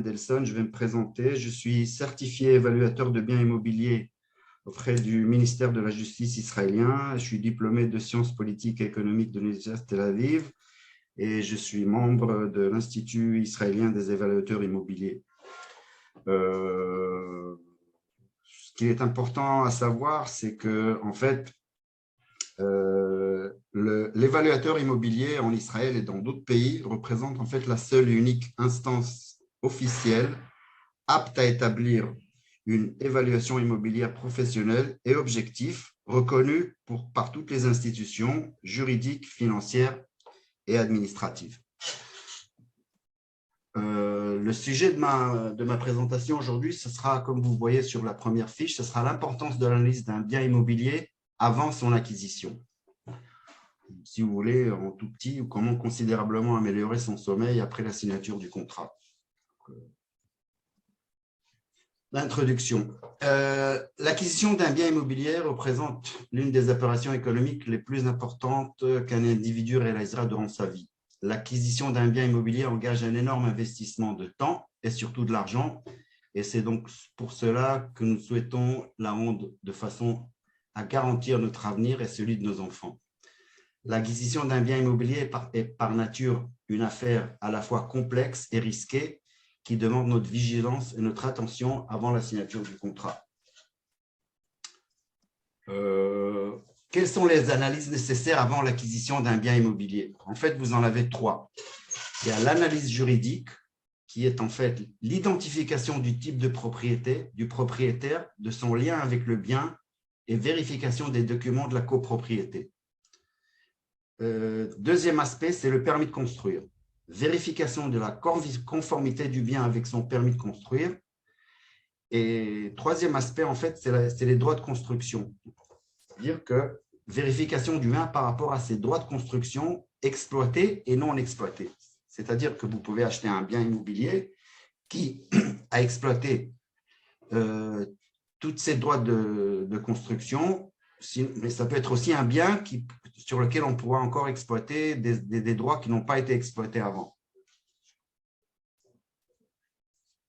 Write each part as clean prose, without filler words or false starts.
Delson, je vais me présenter. Je suis certifié évaluateur de biens immobiliers auprès du ministère de la Justice israélien. Je suis diplômé de sciences politiques et économiques de l'Université Tel Aviv et je suis membre de l'Institut israélien des évaluateurs immobiliers. Ce qui est important à savoir, c'est que en fait, l'évaluateur immobilier en Israël et dans d'autres pays représente en fait la seule et unique instance officielle apte à établir une évaluation immobilière professionnelle et objective reconnue par toutes les institutions juridiques, financières et administratives. Le sujet de ma présentation aujourd'hui, ce sera, comme vous voyez sur la première fiche, ce sera l'importance de l'analyse d'un bien immobilier avant son acquisition. Si vous voulez, en tout petit, ou comment considérablement améliorer son sommeil après la signature du contrat. L'introduction. L'acquisition d'un bien immobilier représente l'une des opérations économiques les plus importantes qu'un individu réalisera durant sa vie. L'acquisition d'un bien immobilier engage un énorme investissement de temps et surtout de l'argent, et c'est donc pour cela que nous souhaitons la rendre de façon à garantir notre avenir et celui de nos enfants. L'acquisition d'un bien immobilier est par nature une affaire à la fois complexe et risquée qui demande notre vigilance et notre attention avant la signature du contrat. Quelles sont les analyses nécessaires avant l'acquisition d'un bien immobilier? En fait, vous en avez trois. Il y a l'analyse juridique, qui est en fait l'identification du type de propriété, du propriétaire, de son lien avec le bien et vérification des documents de la copropriété. Deuxième aspect, c'est le permis de construire. Vérification de la conformité du bien avec son permis de construire. Et troisième aspect, en fait, c'est les droits de construction. C'est-à-dire que vérification du bien par rapport à ses droits de construction exploités et non exploités. C'est-à-dire que vous pouvez acheter un bien immobilier qui a exploité tous ses droits de construction, mais ça peut être aussi un bien sur lequel on pourra encore exploiter des droits qui n'ont pas été exploités avant.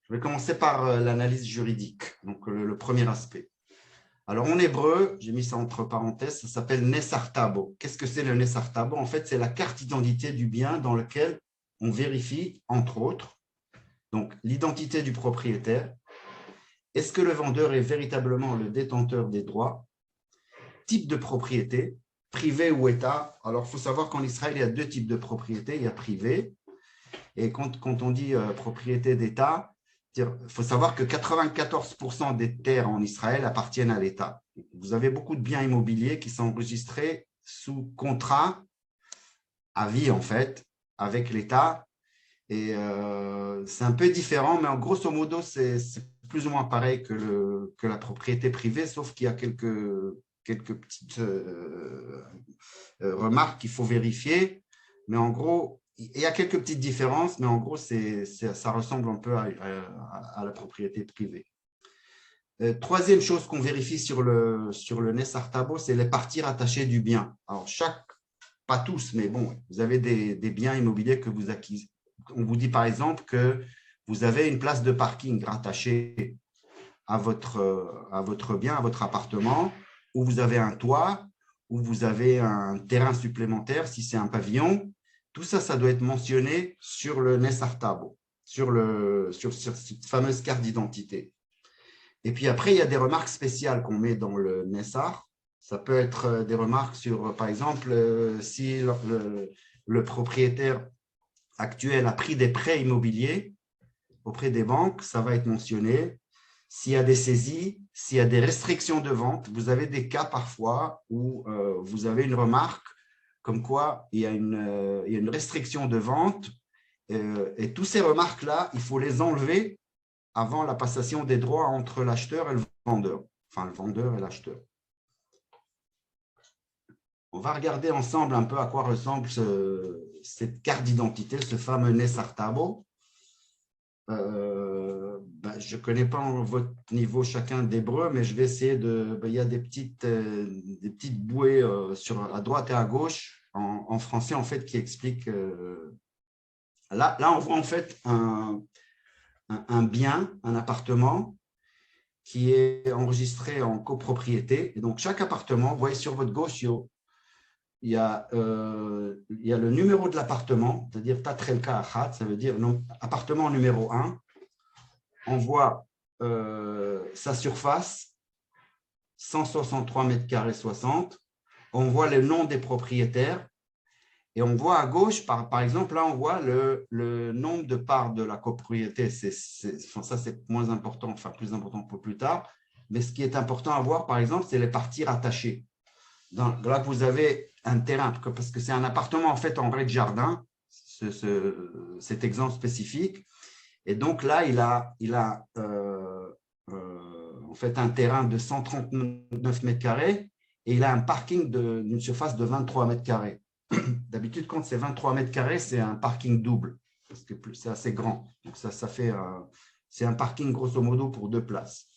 Je vais commencer par l'analyse juridique, donc le premier aspect. Alors en hébreu, j'ai mis ça entre parenthèses, ça s'appelle Nessar Tabo. Qu'est-ce que c'est le Nessar Tabo? En fait, c'est la carte d'identité du bien dans lequel on vérifie, entre autres, donc l'identité du propriétaire. Est-ce que le vendeur est véritablement le détenteur des droits? Type de propriété, privé ou État. Alors, il faut savoir qu'en Israël, il y a deux types de propriété. Il y a privé. Et quand on dit propriété d'État, il faut savoir que 94% des terres en Israël appartiennent à l'État. Vous avez beaucoup de biens immobiliers qui sont enregistrés sous contrat à vie, en fait, avec l'État. Et c'est un peu différent, mais en grosso modo, c'est plus ou moins pareil que la propriété privée, sauf qu'il y a quelques petites remarques qu'il faut vérifier. Mais en gros, il y a quelques petites différences, mais en gros, ça ressemble un peu à la propriété privée. Troisième chose qu'on vérifie sur le Nessar Tabo, c'est les parties rattachées du bien. Alors, pas tous, mais bon, vous avez des biens immobiliers que vous acquisez. On vous dit par exemple que vous avez une place de parking rattachée à votre bien, à votre appartement, où vous avez un toit, où vous avez un terrain supplémentaire, si c'est un pavillon. Tout ça, ça doit être mentionné sur le Nessar Tabo, sur cette fameuse carte d'identité. Et puis après, il y a des remarques spéciales qu'on met dans le Nessar. Ça peut être des remarques sur, par exemple, si le propriétaire actuel a pris des prêts immobiliers auprès des banques, ça va être mentionné. S'il y a des saisies, s'il y a des restrictions de vente, vous avez des cas parfois où vous avez une remarque comme quoi il y a une restriction de vente et toutes ces remarques-là, il faut les enlever avant la passation des droits entre l'acheteur et le vendeur, enfin le vendeur et l'acheteur. On va regarder ensemble un peu à quoi ressemble cette carte d'identité, ce fameux Nessar Tabo. Je ne connais pas votre niveau chacun d'hébreu, mais je vais essayer de… il y a des petites bouées à droite et à gauche en français en fait, qui expliquent… Là, on voit en fait un un bien, un appartement qui est enregistré en copropriété. Et donc, chaque appartement, vous voyez sur votre gauche, il y a le numéro de l'appartement, c'est-à-dire Tatrelka Achat, ça veut dire appartement numéro 1. On voit sa surface, 163 mètres carrés 60. On voit le nom des propriétaires. Et on voit à gauche, par exemple, là, on voit le nombre de parts de la copropriété. Ça, c'est moins important, enfin plus important pour plus tard. Mais ce qui est important à voir, par exemple, c'est les parties rattachées. Là, vous avez un terrain, parce que c'est un appartement en fait en rez-de-jardin, cet exemple spécifique. Et donc là, il a en fait un terrain de 139 mètres carrés et il a un parking d'une surface de 23 mètres carrés. D'habitude, quand c'est 23 mètres carrés, c'est un parking double, parce que c'est assez grand. Donc, c'est un parking grosso modo pour 2 places.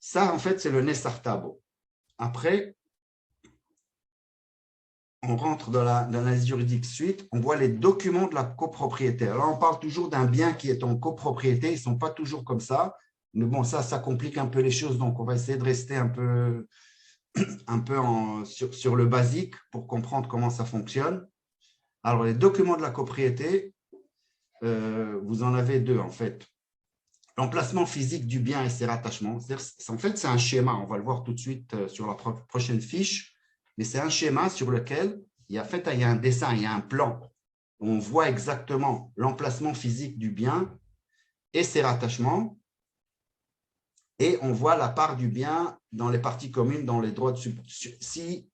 Ça, en fait, c'est le Nessar Tabo. Après, on rentre dans l'analyse juridique suite, on voit les documents de la copropriété. Alors, on parle toujours d'un bien qui est en copropriété, ils ne sont pas toujours comme ça. Mais bon, ça complique un peu les choses, donc on va essayer de rester un peu sur le basique pour comprendre comment ça fonctionne. Alors, les documents de la copropriété, vous en avez 2 en fait. L'emplacement physique du bien et ses rattachements. En fait, c'est un schéma, on va le voir tout de suite sur la prochaine fiche, mais c'est un schéma sur lequel il y a un dessin, il y a un plan. On voit exactement l'emplacement physique du bien et ses rattachements, et on voit la part du bien dans les parties communes, dans les droits si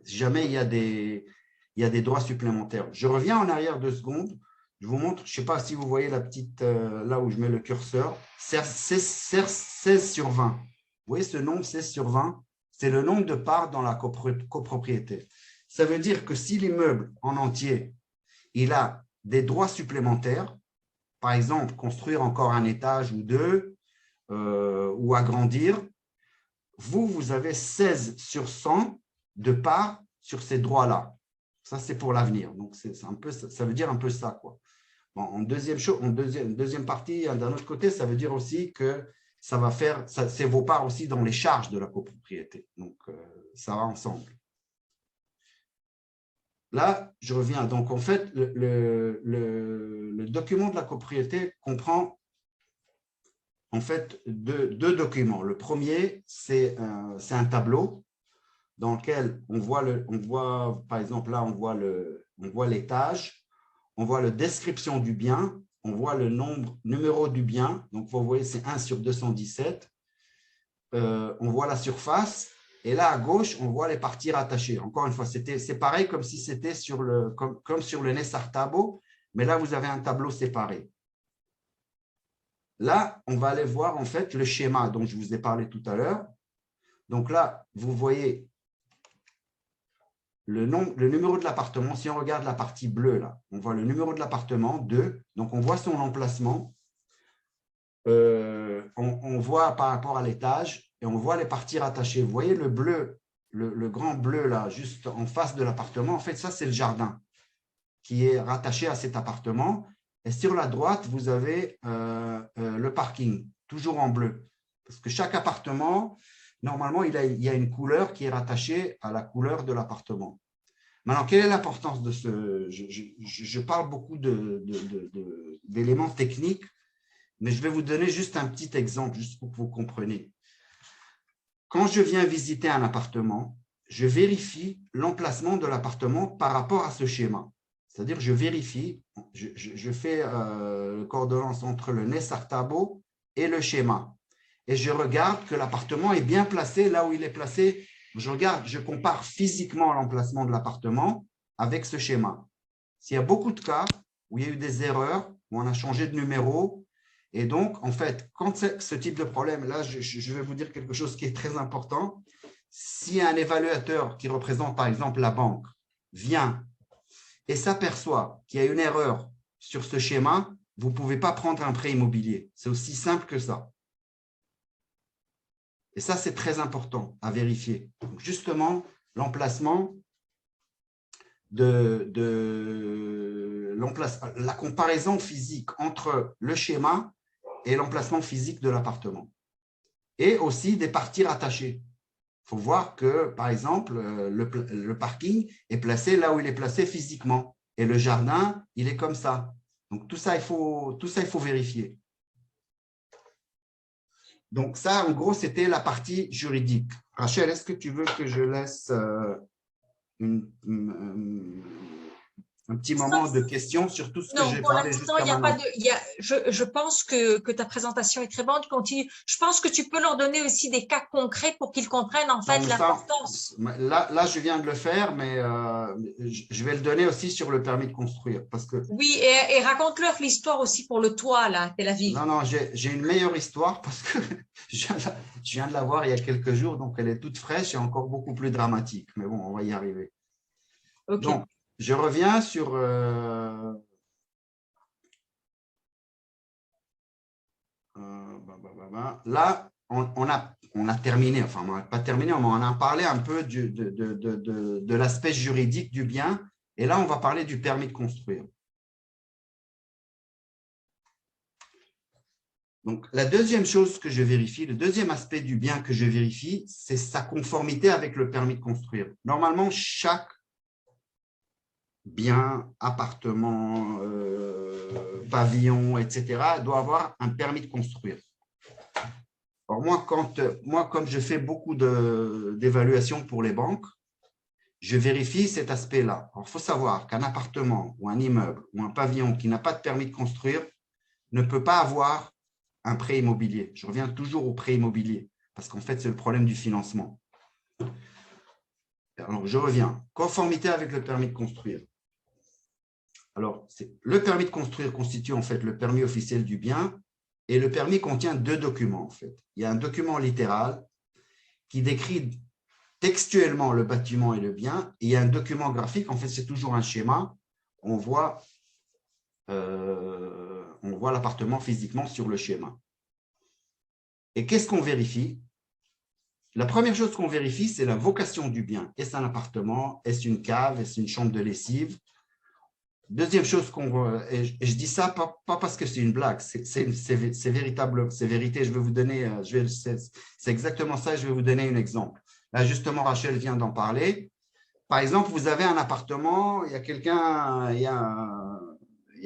jamais il y a des droits supplémentaires. Je reviens en arrière 2 secondes. Je vous montre, je ne sais pas si vous voyez la petite, là où je mets le curseur, 16 sur 20. Vous voyez ce nombre 16 sur 20, c'est le nombre de parts dans la copropriété. Ça veut dire que si l'immeuble en entier, il a des droits supplémentaires, par exemple, construire encore un étage ou 2, ou agrandir, vous avez 16 sur 100 de parts sur ces droits-là. Ça, c'est pour l'avenir. Donc, ça veut dire un peu ça, quoi. Bon, en deuxième partie, d'un autre côté, ça veut dire aussi que ça va faire, c'est vos parts aussi dans les charges de la copropriété. Donc, ça va ensemble. Là, je reviens. Donc, en fait, le document de la copropriété comprend en fait deux documents. Le premier, c'est un tableau dans lequel on voit, par exemple, là, on voit l'étage, on voit la description du bien, on voit le numéro du bien, donc vous voyez, c'est 1 sur 217. On voit la surface, et là, à gauche, on voit les parties rattachées. Encore une fois, c'est pareil comme si c'était comme sur le Nessar Tabo, mais là, vous avez un tableau séparé. Là, on va aller voir en fait le schéma dont je vous ai parlé tout à l'heure. Donc là, vous voyez le numéro de l'appartement. Si on regarde la partie bleue, là, on voit le numéro de l'appartement, 2. Donc, on voit son emplacement. On voit par rapport à l'étage et on voit les parties rattachées. Vous voyez le bleu, le grand bleu là, juste en face de l'appartement. En fait, ça, c'est le jardin qui est rattaché à cet appartement. Et sur la droite, vous avez le parking, toujours en bleu. Parce que chaque appartement, normalement, il y a une couleur qui est rattachée à la couleur de l'appartement. Maintenant, quelle est l'importance de ce… Je parle beaucoup d'éléments techniques, mais je vais vous donner juste un petit exemple, juste pour que vous compreniez. Quand je viens visiter un appartement, je vérifie l'emplacement de l'appartement par rapport à ce schéma. C'est-à-dire, je vérifie, je fais coordonnance entre le Nessar Tabo et le schéma. Et je regarde que l'appartement est bien placé là où il est placé. Je compare physiquement l'emplacement de l'appartement avec ce schéma. S'il y a beaucoup de cas où il y a eu des erreurs, où on a changé de numéro, et donc, en fait, quand c'est ce type de problème, là, je vais vous dire quelque chose qui est très important. Si un évaluateur qui représente, par exemple, la banque, vient et s'aperçoit qu'il y a une erreur sur ce schéma, vous ne pouvez pas prendre un prêt immobilier. C'est aussi simple que ça. Et ça, c'est très important à vérifier. Donc, justement, l'emplacement la comparaison physique entre le schéma et l'emplacement physique de l'appartement. Et aussi des parties rattachées. Il faut voir que, par exemple, le parking est placé là où il est placé physiquement. Et le jardin, il est comme ça. Donc, tout ça, il faut vérifier. Donc, ça, en gros, c'était la partie juridique. Rachel, est-ce que tu veux que je laisse un petit moment de questions sur tout ce que Non, j'ai pour parlé l'instant, il jusqu'à n'y a pas maintenant? de. Je pense que ta présentation est très bonne. Continue. Je pense que tu peux leur donner aussi des cas concrets pour qu'ils comprennent en Non, fait mais ça, l'importance. là, je viens de le faire, mais je vais le donner aussi sur le permis de construire. Parce que, Oui, et raconte-leur l'histoire aussi pour le toit, là, à Tel Aviv. non, j'ai une meilleure histoire parce que je viens de la voir il y a quelques jours, donc elle est toute fraîche et encore beaucoup plus dramatique. Mais bon, on va y arriver. OK. Donc, je reviens sur… là, on a terminé, enfin, on n'a pas terminé, mais on a parlé un peu de l'aspect juridique du bien. Et là, on va parler du permis de construire. Donc, la deuxième chose que je vérifie, le deuxième aspect du bien que je vérifie, c'est sa conformité avec le permis de construire. Normalement, chaque bien, appartement, pavillon, etc., doit avoir un permis de construire. Alors moi, comme je fais beaucoup d'évaluations pour les banques, je vérifie cet aspect-là. Il faut savoir qu'un appartement ou un immeuble ou un pavillon qui n'a pas de permis de construire ne peut pas avoir un prêt immobilier. Je reviens toujours au prêt immobilier parce qu'en fait, c'est le problème du financement. Alors, je reviens. Conformité avec le permis de construire. Alors, le permis de construire constitue en fait le permis officiel du bien et le permis contient deux documents en fait. Il y a un document littéral qui décrit textuellement le bâtiment et le bien, et il y a un document graphique, en fait c'est toujours un schéma, on voit l'appartement physiquement sur le schéma. Et qu'est-ce qu'on vérifie? La première chose qu'on vérifie, c'est la vocation du bien. Est-ce un appartement? Est-ce une cave? Est-ce une chambre de lessive? Deuxième chose qu'on voit, et je dis ça pas parce que c'est une blague, c'est véritable, c'est vérité. Je vais vous donner, c'est exactement ça, je vais vous donner un exemple. Là, justement, Rachel vient d'en parler. Par exemple, vous avez un appartement, il y a quelqu'un, il y a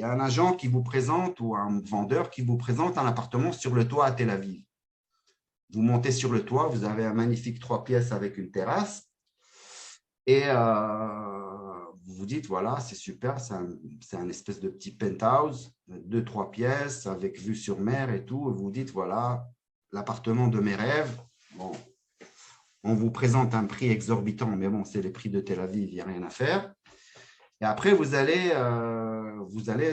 un agent qui vous présente ou un vendeur qui vous présente un appartement sur le toit à Tel Aviv. Vous montez sur le toit, vous avez un magnifique 3 pièces avec une terrasse et vous vous dites, voilà, c'est super, c'est un espèce de petit penthouse, 2-3 pièces avec vue sur mer et tout. Et vous vous dites, voilà, l'appartement de mes rêves. Bon, on vous présente un prix exorbitant, mais bon, c'est les prix de Tel Aviv, il n'y a rien à faire. Et après, vous allez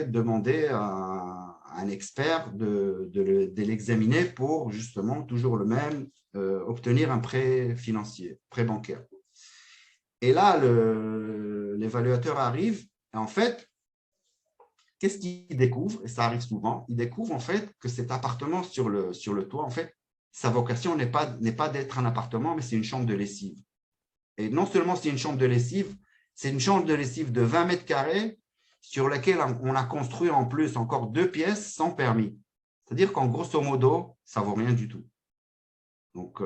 demander à un expert de l'examiner pour justement, toujours le même, obtenir un prêt financier, prêt bancaire. Et là, l'évaluateur arrive et en fait, qu'est-ce qu'il découvre? Et ça arrive souvent, il découvre en fait que cet appartement sur le toit, en fait, sa vocation n'est pas d'être un appartement, mais c'est une chambre de lessive. Et non seulement c'est une chambre de lessive, c'est une chambre de lessive de 20 mètres carrés sur laquelle on a construit en plus encore 2 pièces sans permis. C'est-à-dire qu'en grosso modo, ça ne vaut rien du tout. Donc,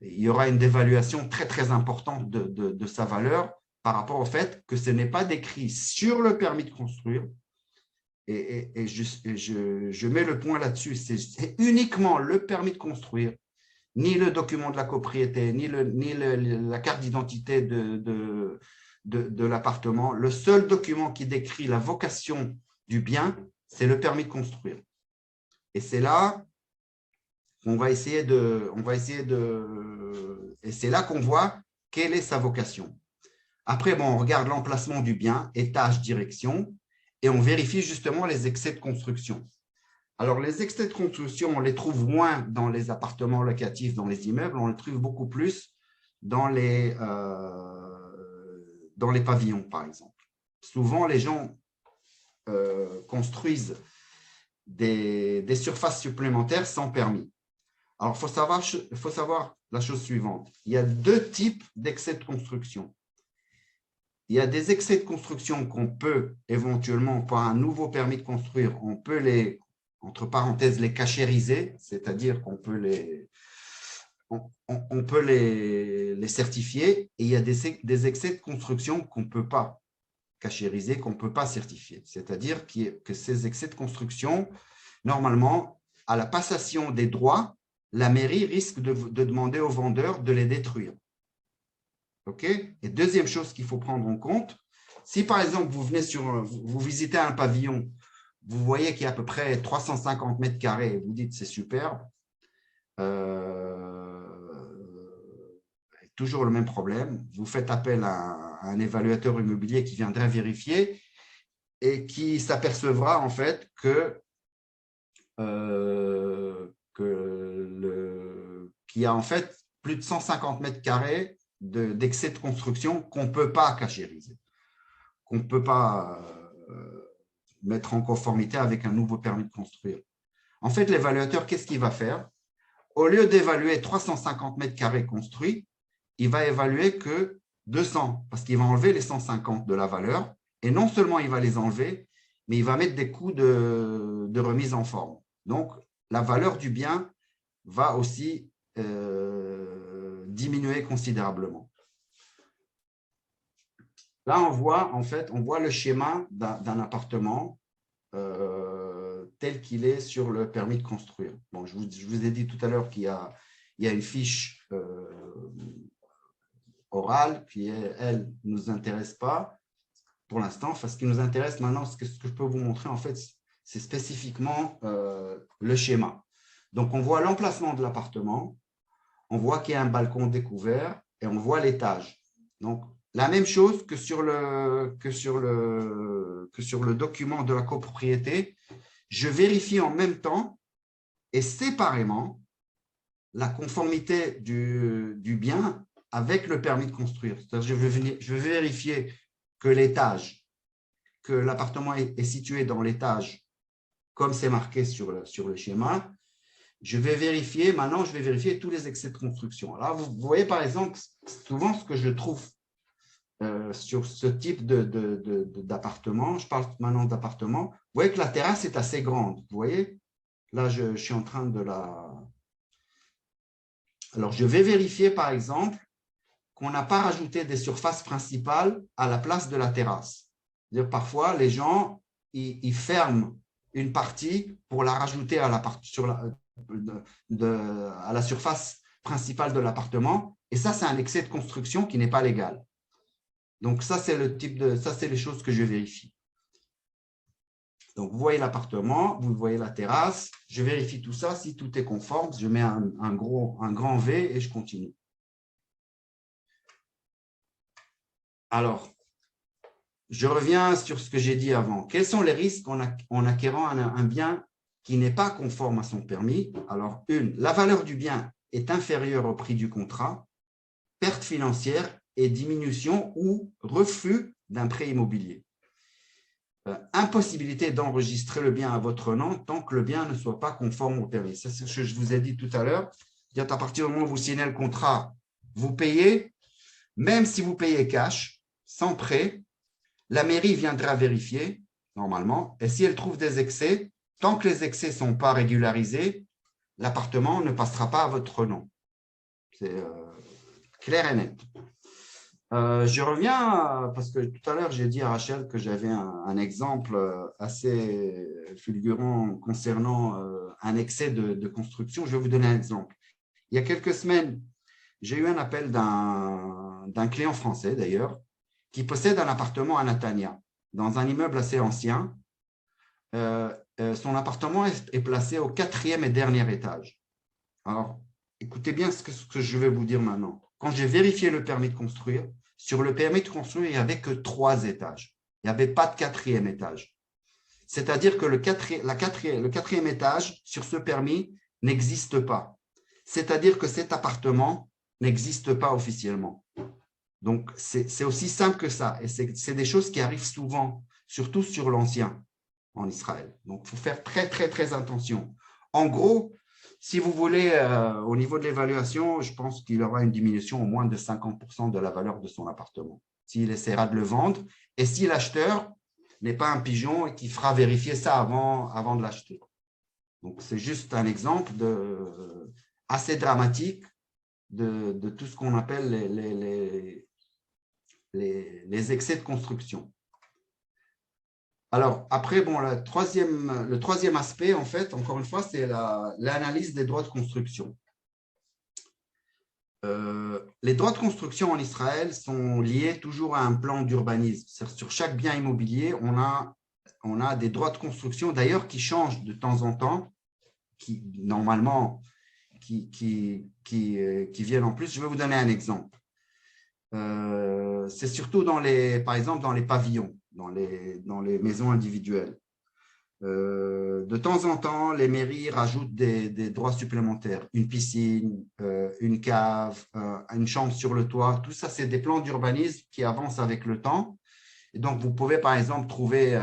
il y aura une dévaluation très, très importante de sa valeur par rapport au fait que ce n'est pas décrit sur le permis de construire. Et je mets le point là-dessus. C'est uniquement le permis de construire, ni le document de la propriété, ni la carte d'identité de l'appartement. Le seul document qui décrit la vocation du bien, c'est le permis de construire. Et c'est là qu'on va essayer et c'est là qu'on voit quelle est sa vocation. Après, bon, on regarde l'emplacement du bien, étage, direction, et on vérifie justement les excès de construction. Alors, les excès de construction, on les trouve moins dans les appartements locatifs, dans les immeubles, on les trouve beaucoup plus dans les pavillons, par exemple. Souvent, les gens construisent des surfaces supplémentaires sans permis. Alors, il faut savoir la chose suivante. Il y a deux types d'excès de construction. Il y a des excès de construction qu'on peut éventuellement, par un nouveau permis de construire, on peut les, entre parenthèses, les cachériser, c'est-à-dire qu'on peut on peut les certifier, et il y a des excès de construction qu'on ne peut pas cachériser, qu'on ne peut pas certifier. C'est-à-dire que ces excès de construction, normalement, à la passation des droits, la mairie risque de demander aux vendeurs de les détruire. OK? Et deuxième chose qu'il faut prendre en compte, si par exemple vous visitez un pavillon, vous voyez qu'il y a à peu près 350 mètres carrés et vous dites c'est super, toujours le même problème, vous faites appel à un évaluateur immobilier qui viendra vérifier et qui s'apercevra en fait qu'il y a en fait plus de 150 mètres carrés d'excès de construction qu'on ne peut pas cachériser, qu'on ne peut pas mettre en conformité avec un nouveau permis de construire. En fait, l'évaluateur, qu'est-ce qu'il va faire? Au lieu d'évaluer 350 mètres carrés construits, il va évaluer que 200, parce qu'il va enlever les 150 de la valeur, et non seulement il va les enlever, mais il va mettre des coûts de remise en forme. Donc, la valeur du bien va aussi diminuer considérablement. Là, on voit le schéma d'un appartement tel qu'il est sur le permis de construire. Bon, je vous ai dit tout à l'heure qu'il y a une fiche orale qui, elle, ne nous intéresse pas pour l'instant. Enfin, ce qui nous intéresse maintenant, ce que je peux vous montrer, en fait, c'est spécifiquement le schéma. Donc, on voit l'emplacement de l'appartement, on voit qu'il y a un balcon découvert et on voit l'étage. Donc, la même chose que sur le document de la copropriété, je vérifie en même temps et séparément la conformité du bien avec le permis de construire. C'est-à-dire, je vais vérifier que l'appartement est situé dans l'étage comme c'est marqué sur le schéma. Je vais vérifier tous les excès de construction. Là, vous voyez par exemple, souvent ce que je trouve sur ce type d'appartement, je parle maintenant d'appartement, vous voyez que la terrasse est assez grande. Vous voyez, là, je suis en train de la… Alors, je vais vérifier par exemple qu'on n'a pas rajouté des surfaces principales à la place de la terrasse. Parfois, les gens, ils ferment une partie pour la rajouter à la surface principale de l'appartement. Et ça, c'est un excès de construction qui n'est pas légal. Donc, ça, c'est les choses que je vérifie. Donc, vous voyez l'appartement, vous voyez la terrasse. Je vérifie tout ça. Si tout est conforme, je mets un grand V et je continue. Alors, je reviens sur ce que j'ai dit avant. Quels sont les risques en acquérant un bien qui n'est pas conforme à son permis? Alors, la valeur du bien est inférieure au prix du contrat, perte financière et diminution ou refus d'un prêt immobilier. Impossibilité d'enregistrer le bien à votre nom tant que le bien ne soit pas conforme au permis. C'est ce que je vous ai dit tout à l'heure. À partir du moment où vous signez le contrat, vous payez, même si vous payez cash, sans prêt, la mairie viendra vérifier, normalement, et si elle trouve des excès, tant que les excès ne sont pas régularisés, l'appartement ne passera pas à votre nom. C'est clair et net. Je reviens, parce que tout à l'heure, j'ai dit à Rachel que j'avais un exemple assez fulgurant concernant un excès de construction. Je vais vous donner un exemple. Il y a quelques semaines, j'ai eu un appel d'un client français, d'ailleurs, qui possède un appartement à Natania, dans un immeuble assez ancien. Son appartement est placé au 4e et dernier étage. Alors, écoutez bien ce que je vais vous dire maintenant. Quand j'ai vérifié le permis de construire, sur le permis de construire, il n'y avait que 3 étages. Il n'y avait pas de 4e étage. C'est-à-dire que le 4e étage sur ce permis n'existe pas. C'est-à-dire que cet appartement n'existe pas officiellement. Donc, c'est aussi simple que ça. Et c'est des choses qui arrivent souvent, surtout sur l'ancien en Israël. Donc, il faut faire très, très, très attention. En gros, Si vous voulez, au niveau de l'évaluation, je pense qu'il aura une diminution au moins de 50% de la valeur de son appartement, s'il essaiera de le vendre, et si l'acheteur n'est pas un pigeon et qui fera vérifier ça avant de l'acheter. Donc, c'est juste un exemple assez dramatique de tout ce qu'on appelle les excès de construction. Alors, après, bon, le troisième aspect, en fait, encore une fois, c'est l'analyse des droits de construction. Les droits de construction en Israël sont liés toujours à un plan d'urbanisme. Sur chaque bien immobilier, on a des droits de construction, d'ailleurs, qui changent de temps en temps, qui normalement, qui viennent en plus. Je vais vous donner un exemple. C'est surtout par exemple, dans les pavillons, dans les maisons individuelles. De temps en temps, les mairies rajoutent des droits supplémentaires, une piscine, une cave, une chambre sur le toit. Tout ça, c'est des plans d'urbanisme qui avancent avec le temps. Et donc, vous pouvez, par exemple, trouver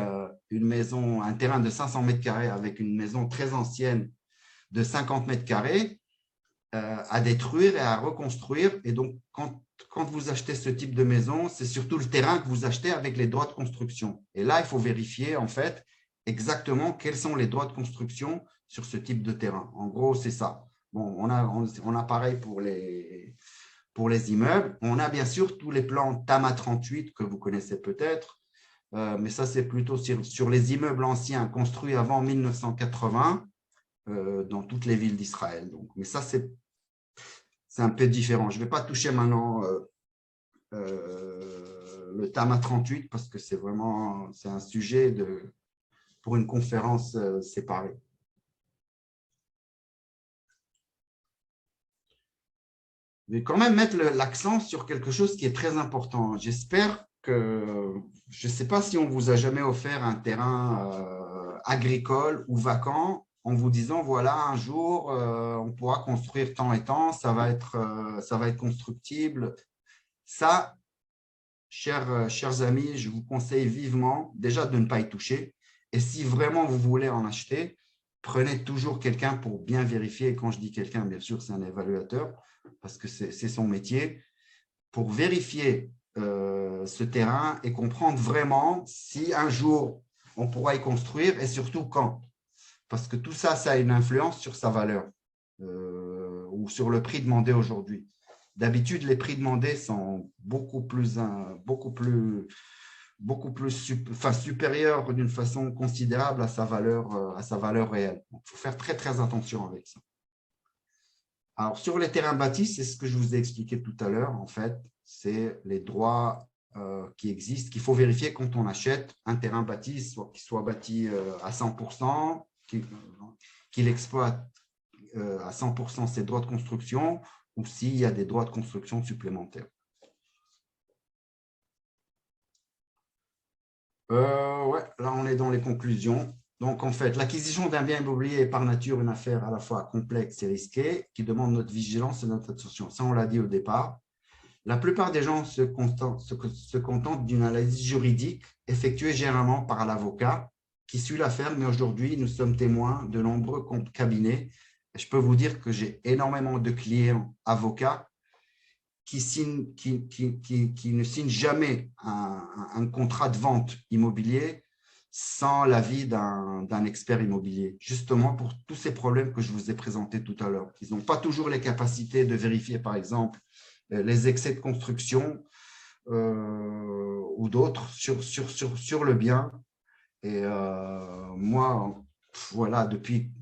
une maison, un terrain de 500 mètres carrés avec une maison très ancienne de 50 mètres carrés à détruire et à reconstruire. Et donc, quand vous achetez ce type de maison, c'est surtout le terrain que vous achetez avec les droits de construction. Et là, il faut vérifier, en fait, exactement quels sont les droits de construction sur ce type de terrain. En gros, c'est ça. Bon, on a pareil pour les immeubles. On a bien sûr tous les plans TAMA 38 que vous connaissez peut-être, mais ça, c'est plutôt sur les immeubles anciens construits avant 1980 dans toutes les villes d'Israël. Mais ça, c'est un peu différent. Je ne vais pas toucher maintenant le TAMA 38 parce que c'est un sujet pour une conférence séparée. Je vais quand même mettre l'accent sur quelque chose qui est très important. J'espère que, je ne sais pas si on vous a jamais offert un terrain agricole ou vacant en vous disant, voilà, un jour, on pourra construire tant et tant, ça va être constructible. Ça, chers amis, je vous conseille vivement déjà de ne pas y toucher. Et si vraiment vous voulez en acheter, prenez toujours quelqu'un pour bien vérifier. Et quand je dis quelqu'un, bien sûr, c'est un évaluateur, parce que c'est son métier, pour vérifier ce terrain et comprendre vraiment si un jour on pourra y construire et surtout quand. Parce que tout ça, ça a une influence sur sa valeur ou sur le prix demandé aujourd'hui. D'habitude, les prix demandés sont beaucoup plus supérieurs d'une façon considérable à sa valeur réelle. Il faut faire très, très attention avec ça. Alors, sur les terrains bâtis, c'est ce que je vous ai expliqué tout à l'heure. En fait, c'est les droits qui existent, qu'il faut vérifier quand on achète un terrain bâti, qu'il soit bâti à 100%, qu'il exploite à 100% ses droits de construction ou s'il y a des droits de construction supplémentaires. Ouais, là, on est dans les conclusions. Donc, en fait, l'acquisition d'un bien immobilier est par nature une affaire à la fois complexe et risquée qui demande notre vigilance et notre attention. Ça, on l'a dit au départ. La plupart des gens se contentent d'une analyse juridique effectuée généralement par l'avocat qui suit l'affaire, mais aujourd'hui, nous sommes témoins de nombreux cabinets. Et je peux vous dire que j'ai énormément de clients avocats qui ne signent jamais un contrat de vente immobilier sans l'avis d'un expert immobilier, justement pour tous ces problèmes que je vous ai présentés tout à l'heure. Ils n'ont pas toujours les capacités de vérifier, par exemple, les excès de construction ou d'autres sur le bien. Et moi, voilà, depuis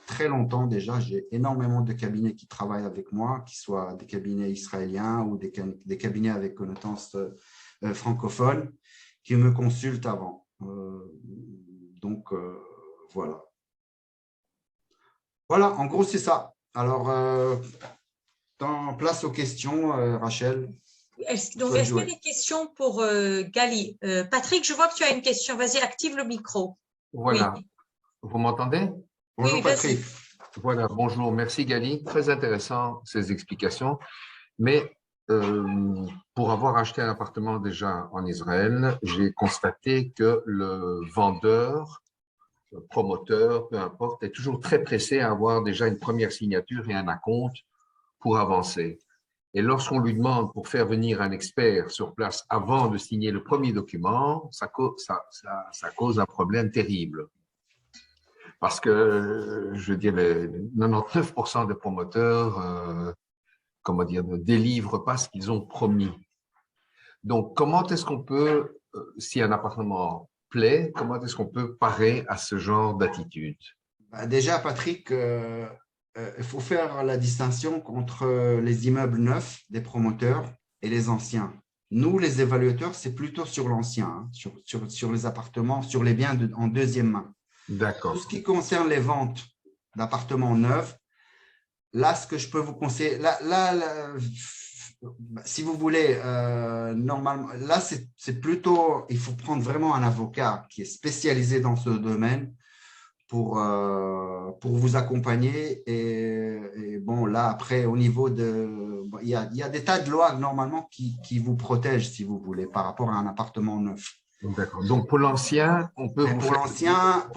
très longtemps déjà, j'ai énormément de cabinets qui travaillent avec moi, qui soient des cabinets israéliens ou des cabinets avec connaissances francophones, qui me consultent avant. Donc, voilà. Voilà, en gros, c'est ça. Alors, place aux questions, Rachel. Est-ce qu'il y a des questions pour Gali? Patrick, je vois que tu as une question. Vas-y, active le micro. Voilà. Oui. Vous m'entendez? Bonjour, oui, Patrick. Voilà, bonjour. Merci, Gali. Très intéressant, ces explications. Mais pour avoir acheté un appartement déjà en Israël, j'ai constaté que le vendeur promoteur, peu importe, est toujours très pressé à avoir déjà une première signature et un acompte pour avancer. Et lorsqu'on lui demande pour faire venir un expert sur place avant de signer le premier document, ça cause un problème terrible. Parce que, je veux dire, 99% des promoteurs, comment dire, ne délivrent pas ce qu'ils ont promis. Donc, comment est-ce qu'on peut, si un appartement plaît, comment est-ce qu'on peut parer à ce genre d'attitude? Déjà, Patrick, il faut faire la distinction entre les immeubles neufs des promoteurs et les anciens. Nous, les évaluateurs, c'est plutôt sur l'ancien, hein, sur les appartements, sur les biens en deuxième main. D'accord. Tout ce qui concerne les ventes d'appartements neufs, là, ce que je peux vous conseiller, si vous voulez, normalement, là, c'est plutôt, il faut prendre vraiment un avocat qui est spécialisé dans ce domaine pour vous accompagner. Et bon, là, après, au niveau de… Il y a des tas de lois, normalement, qui vous protègent, si vous voulez, par rapport à un appartement neuf. D'accord. Donc, pour l'ancien, on peut Mais vous pour faire…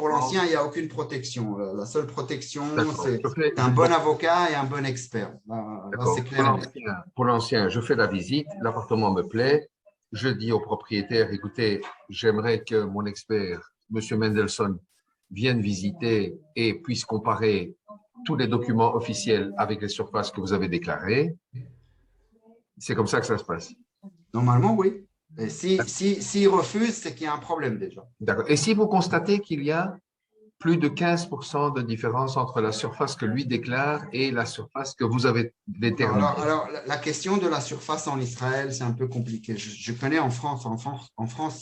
l'ancien, il n'y a aucune protection. La seule protection, c'est un bon avocat et un bon expert. Là, c'est clair. Pour l'ancien, je fais la visite, l'appartement me plaît, je dis au propriétaire, écoutez, j'aimerais que mon expert, M. Mendelssohn, vienne visiter et puisse comparer tous les documents officiels avec les surfaces que vous avez déclarées. C'est comme ça que ça se passe. Normalement, oui. Et s'il refuse, c'est qu'il y a un problème déjà. D'accord. Et si vous constatez qu'il y a plus de 15% de différence entre la surface que lui déclare et la surface que vous avez déterminée. Alors, la question de la surface en Israël, c'est un peu compliqué. Je connais en France,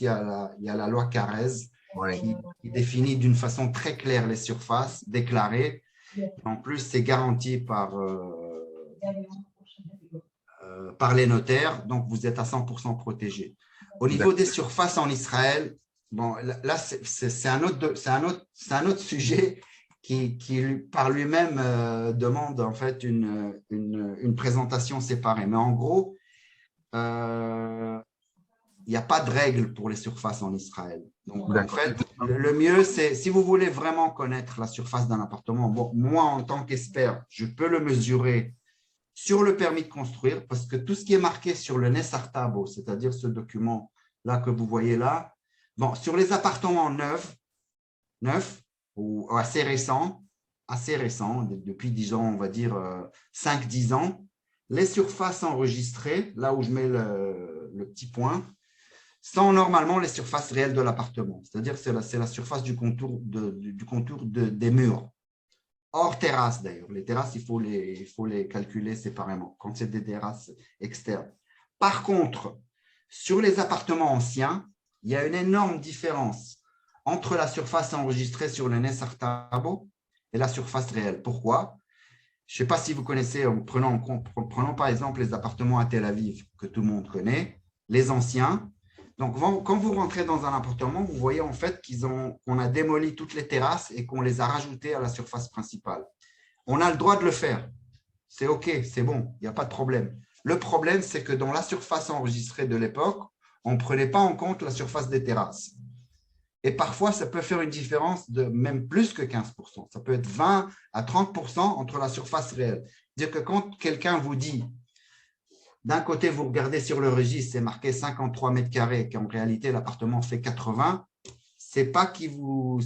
il y a la loi Carrez qui définit d'une façon très claire les surfaces déclarées. En plus, c'est garanti par les notaires, donc vous êtes à 100% protégé. Au niveau des surfaces en Israël, bon, là, c'est un autre sujet qui par lui-même demande en fait une présentation séparée. Mais en gros, il n'y a pas de règle pour les surfaces en Israël. Donc, en fait, le mieux, c'est si vous voulez vraiment connaître la surface d'un appartement, bon, moi, en tant qu'expert, je peux le mesurer sur le permis de construire, parce que tout ce qui est marqué sur le Nessar Tabo, c'est-à-dire ce document-là que vous voyez là, bon, sur les appartements neufs ou assez récents, depuis, disons, on va dire 5-10 ans, les surfaces enregistrées, là où je mets le petit point, sont normalement les surfaces réelles de l'appartement, c'est-à-dire c'est la surface du contour des murs. Hors terrasse d'ailleurs. Les terrasses, il faut les calculer séparément quand c'est des terrasses externes. Par contre, sur les appartements anciens, il y a une énorme différence entre la surface enregistrée sur le Nessar Tabo et la surface réelle. Pourquoi? Je ne sais pas si vous connaissez, prenons par exemple les appartements à Tel Aviv, que tout le monde connaît, les anciens. Donc, quand vous rentrez dans un appartement, vous voyez en fait qu'on a démoli toutes les terrasses et qu'on les a rajoutées à la surface principale. On a le droit de le faire. C'est OK, c'est bon, il n'y a pas de problème. Le problème, c'est que dans la surface enregistrée de l'époque, on ne prenait pas en compte la surface des terrasses. Et parfois, ça peut faire une différence de même plus que 15%. Ça peut être 20 à 30% entre la surface réelle. C'est-à-dire que quand quelqu'un vous dit, d'un côté, vous regardez sur le registre, c'est marqué 53 mètres carrés, qu'en réalité, l'appartement fait 80, c'est pas qu'il vous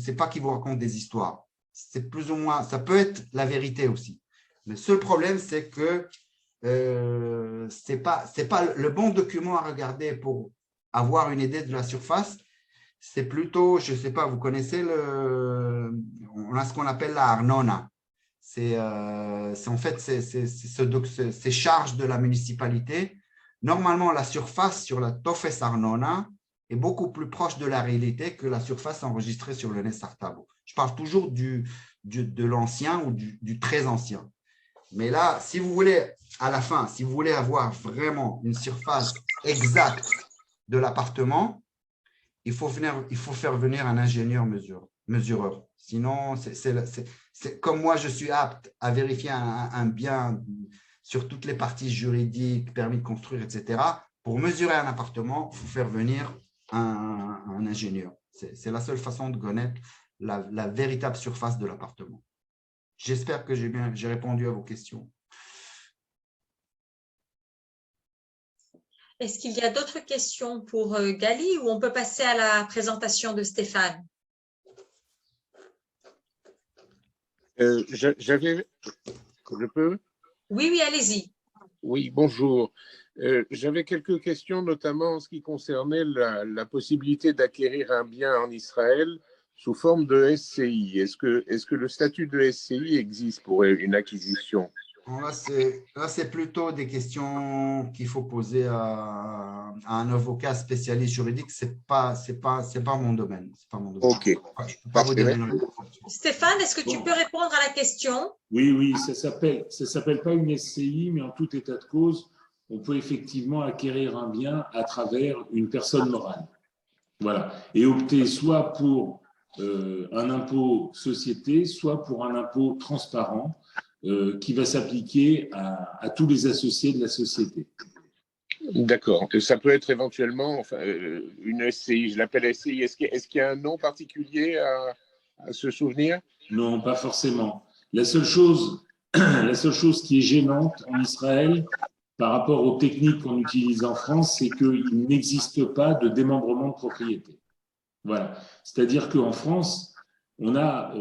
raconte des histoires. C'est plus ou moins, ça peut être la vérité aussi. Le seul problème, c'est que c'est pas le bon document à regarder pour avoir une idée de la surface. C'est plutôt, je ne sais pas, vous connaissez on a ce qu'on appelle la Arnona. C'est en fait ces charges de la municipalité. Normalement, la surface sur la Tofes Arnona est beaucoup plus proche de la réalité que la surface enregistrée sur le Nessar Tabo. Je parle toujours de l'ancien ou du très ancien. Mais là, si vous voulez, à la fin, si vous voulez avoir vraiment une surface exacte de l'appartement, il faut faire venir un ingénieur mesureur. Sinon, c'est comme moi, je suis apte à vérifier un bien sur toutes les parties juridiques, permis de construire, etc. Pour mesurer un appartement, il faut faire venir un ingénieur. C'est la seule façon de connaître la véritable surface de l'appartement. J'espère que j'ai répondu à vos questions. Est-ce qu'il y a d'autres questions pour Gali ou on peut passer à la présentation de Stéphane? Je peux? Oui, oui, allez-y. Oui, bonjour. J'avais quelques questions, notamment en ce qui concernait la possibilité d'acquérir un bien en Israël sous forme de SCI. Est-ce que le statut de SCI existe pour une acquisition? Là, c'est plutôt des questions qu'il faut poser à un avocat spécialiste juridique. C'est pas mon domaine. C'est pas mon domaine. Ok. Je ne peux pas vous donner une réponse. Stéphane, est-ce que tu peux répondre à la question? Oui, ça s'appelle pas une SCI, mais en tout état de cause, on peut effectivement acquérir un bien à travers une personne morale. Voilà. Et opter soit pour un impôt société, soit pour un impôt transparent qui va s'appliquer à tous les associés de la société. D'accord. Ça peut être éventuellement une SCI. Je l'appelle SCI. Est-ce qu'il y a un nom particulier à se souvenir? Non, pas forcément. La seule chose qui est gênante en Israël par rapport aux techniques qu'on utilise en France, c'est qu'il n'existe pas de démembrement de propriété. Voilà. C'est-à-dire qu'en France, on a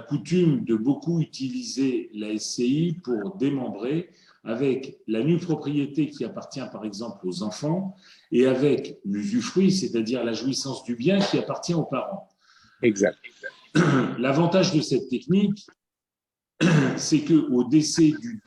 coutume de beaucoup utiliser la SCI pour démembrer avec la nue propriété qui appartient par exemple aux enfants et avec l'usufruit, c'est-à-dire la jouissance du bien qui appartient aux parents. Exact. L'avantage de cette technique, c'est qu'au décès du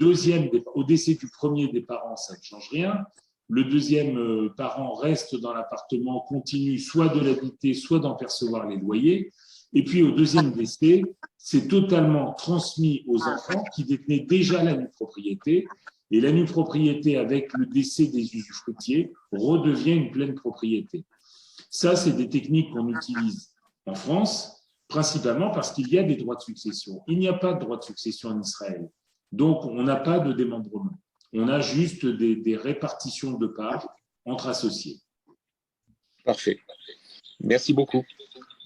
premier des parents, ça ne change rien. Le deuxième parent reste dans l'appartement, continue soit de l'habiter, soit d'en percevoir les loyers. Et puis au deuxième décès, c'est totalement transmis aux enfants qui détenaient déjà la nue propriété. Et la nue propriété, avec le décès des usufruitiers, redevient une pleine propriété. Ça, c'est des techniques qu'on utilise en France, principalement parce qu'il y a des droits de succession. Il n'y a pas de droit de succession en Israël. Donc, on n'a pas de démembrement. On a juste des répartitions de parts entre associés. Parfait. Merci beaucoup.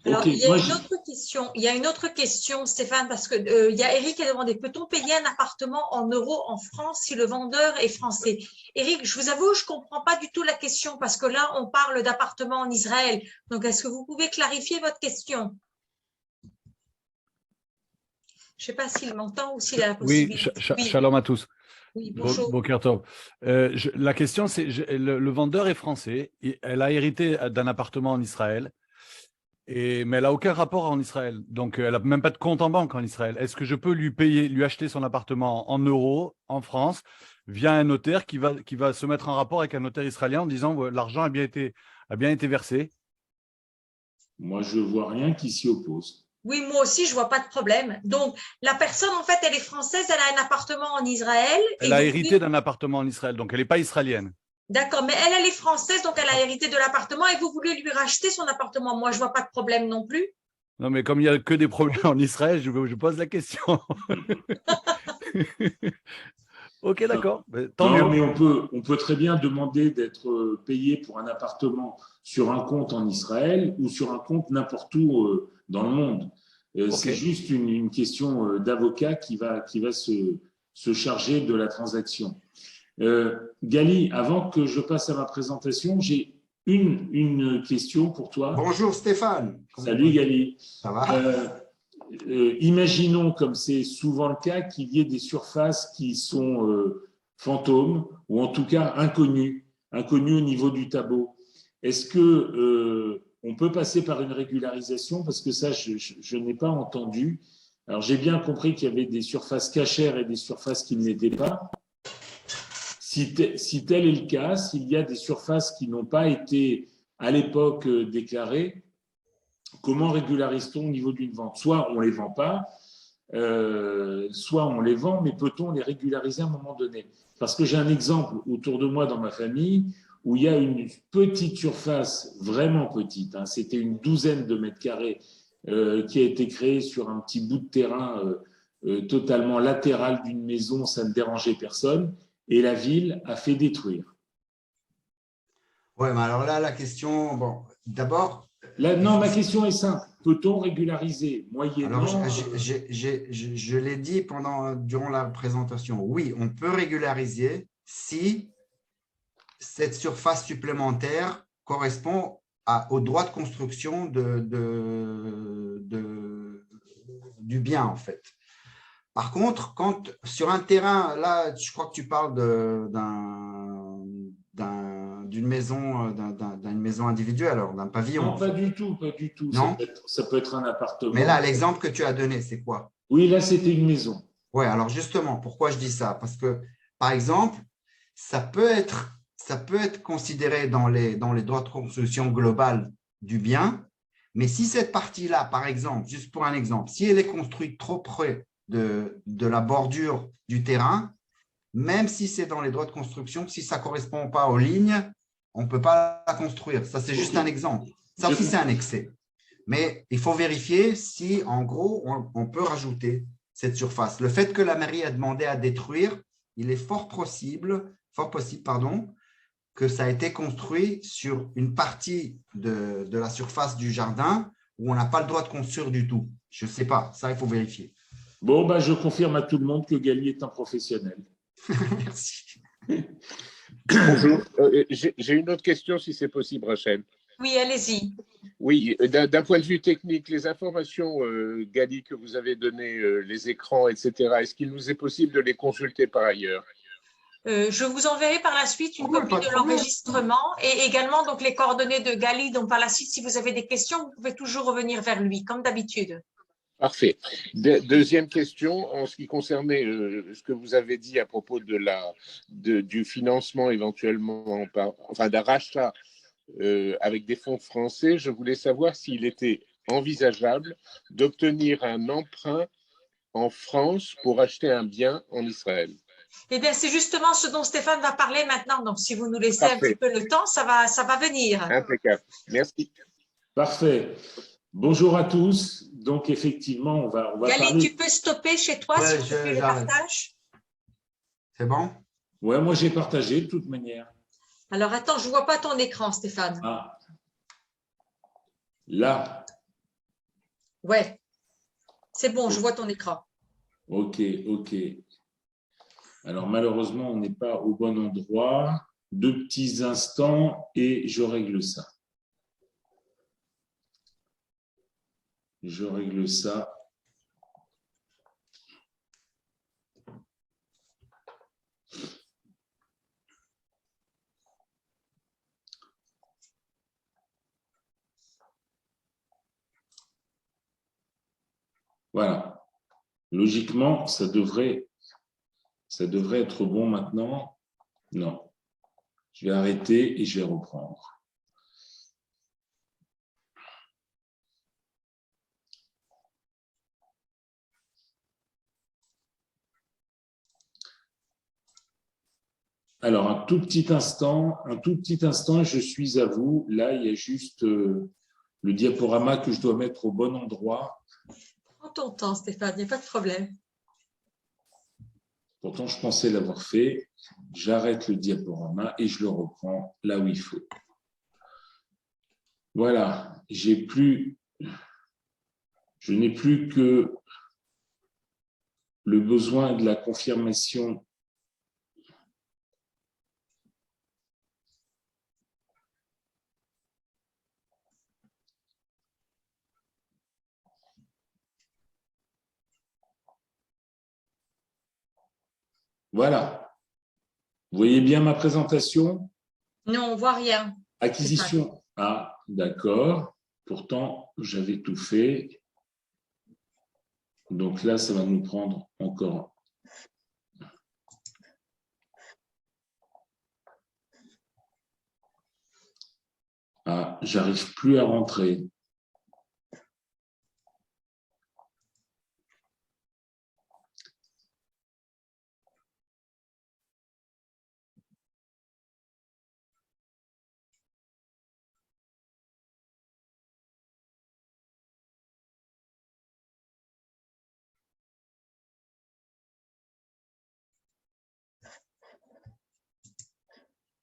Alors, Okay, il y a une autre question, Stéphane, parce que il y a Eric qui a demandé, peut-on payer un appartement en euros en France si le vendeur est français? Eric, je vous avoue, je ne comprends pas du tout la question parce que là, on parle d'appartement en Israël. Donc, est-ce que vous pouvez clarifier votre question? Je ne sais pas s'il m'entend ou s'il a la possibilité. Oui, shalom à tous. Oui, bonjour. Boker Tov. La question, c'est le vendeur est français, elle a hérité d'un appartement en Israël, mais elle n'a aucun rapport en Israël. Donc, elle n'a même pas de compte en banque en Israël. Est-ce que je peux lui acheter son appartement en euros en France via un notaire qui va se mettre en rapport avec un notaire israélien en disant l'argent a bien été versé? Moi, je ne vois rien qui s'y oppose. Oui, moi aussi, je ne vois pas de problème. Donc, la personne, en fait, elle est française, elle a un appartement en Israël. Elle a hérité d'un appartement en Israël, donc elle n'est pas israélienne. D'accord, mais elle est française, donc elle a hérité de l'appartement et vous voulez lui racheter son appartement. Moi, je ne vois pas de problème non plus. Non, mais comme il n'y a que des problèmes en Israël, je pose la question. Ok, d'accord. Tant mieux. Mais on peut très bien demander d'être payé pour un appartement sur un compte en Israël ou sur un compte n'importe où dans le monde. Okay. C'est juste une question d'avocat qui va se charger de la transaction. Gali, avant que je passe à ma présentation, j'ai une question pour toi. Bonjour Stéphane. Salut Gali. Ça va? Imaginons, comme c'est souvent le cas, qu'il y ait des surfaces qui sont fantômes ou en tout cas inconnues au niveau du tableau. Est-ce que on peut passer par une régularisation? Parce que ça, je n'ai pas entendu. Alors, j'ai bien compris qu'il y avait des surfaces cachères et des surfaces qui ne l'étaient pas. Si tel est le cas, s'il y a des surfaces qui n'ont pas été à l'époque déclarées, comment régularise-t-on au niveau d'une vente? Soit on ne les vend pas, soit on les vend, mais peut-on les régulariser à un moment donné? Parce que j'ai un exemple autour de moi dans ma famille où il y a une petite surface, vraiment petite, hein, c'était une douzaine de mètres carrés qui a été créée sur un petit bout de terrain totalement latéral d'une maison, ça ne dérangeait personne, et la ville a fait détruire. Oui, mais alors là, la question, bon, d'abord, Là, non, ma question est simple. Peut-on régulariser moyennant… Alors, je l'ai dit durant la présentation. Oui, on peut régulariser si cette surface supplémentaire correspond au droit de construction du bien, en fait. Par contre, quand sur un terrain, là, je crois que tu parles d'une maison individuelle, alors d'un pavillon. Non, pas du tout, pas du tout. Non? Ça peut être un appartement. Mais là, l'exemple que tu as donné, c'est quoi? Oui, là, c'était une maison. Oui, alors justement, pourquoi je dis ça? Parce que, par exemple, ça peut être considéré dans les droits de construction global du bien, mais si cette partie-là, par exemple, juste pour un exemple, si elle est construite trop près de la bordure du terrain, même si c'est dans les droits de construction, si ça ne correspond pas aux lignes, on ne peut pas la construire. Ça, c'est juste un exemple. Ça aussi, c'est un excès. Mais il faut vérifier si, en gros, on peut rajouter cette surface. Le fait que la mairie a demandé à détruire, il est fort possible, que ça a été construit sur une partie de la surface du jardin où on n'a pas le droit de construire du tout. Je ne sais pas, ça, il faut vérifier. Bon, ben, je confirme à tout le monde que Gali est un professionnel. Merci. Bonjour. J'ai une autre question, si c'est possible, Rachel. Oui, allez-y. Oui, d'un point de vue technique, les informations, Gali, que vous avez données, les écrans, etc., est-ce qu'il nous est possible de les consulter par ailleurs? Je vous enverrai par la suite une Oui, copie pas de de problème. l'enregistrement et également donc les coordonnées de Gali. Donc par la suite, si vous avez des questions, vous pouvez toujours revenir vers lui, comme d'habitude. Parfait. Deuxième question, en ce qui concernait ce que vous avez dit à propos du financement éventuellement, d'un rachat avec des fonds français, je voulais savoir s'il était envisageable d'obtenir un emprunt en France pour acheter un bien en Israël. Eh bien, c'est justement ce dont Stéphane va parler maintenant. Donc, si vous nous laissez un petit peu le temps, ça va venir. Impeccable. Merci. Parfait. Bonjour à tous. Donc, effectivement, on va Gali, parler… tu peux stopper chez toi Ouais, si tu fais le j'arrête. partage? C'est bon? Ouais, moi, j'ai partagé de toute manière. Alors, attends, je ne vois pas ton écran, Stéphane. Ah. Là. Ouais. C'est bon, je vois ton écran. OK, OK. Alors, malheureusement, on n'est pas au bon endroit. 2 petits instants et je règle ça. Je règle ça. Voilà. Logiquement, ça devrait être bon maintenant. Non. Je vais arrêter et je vais reprendre. Alors, un tout petit instant, je suis à vous. Là, il y a juste le diaporama que je dois mettre au bon endroit. Prends ton temps, Stéphane, il n'y a pas de problème. Pourtant, je pensais l'avoir fait. J'arrête le diaporama et je le reprends là où il faut. Voilà, je n'ai plus que le besoin de la confirmation . Voilà. Vous voyez bien ma présentation? Non, on ne voit rien. Acquisition. Ah, d'accord. Pourtant, j'avais tout fait. Donc là, ça va nous prendre encore. Ah, j'arrive plus à rentrer.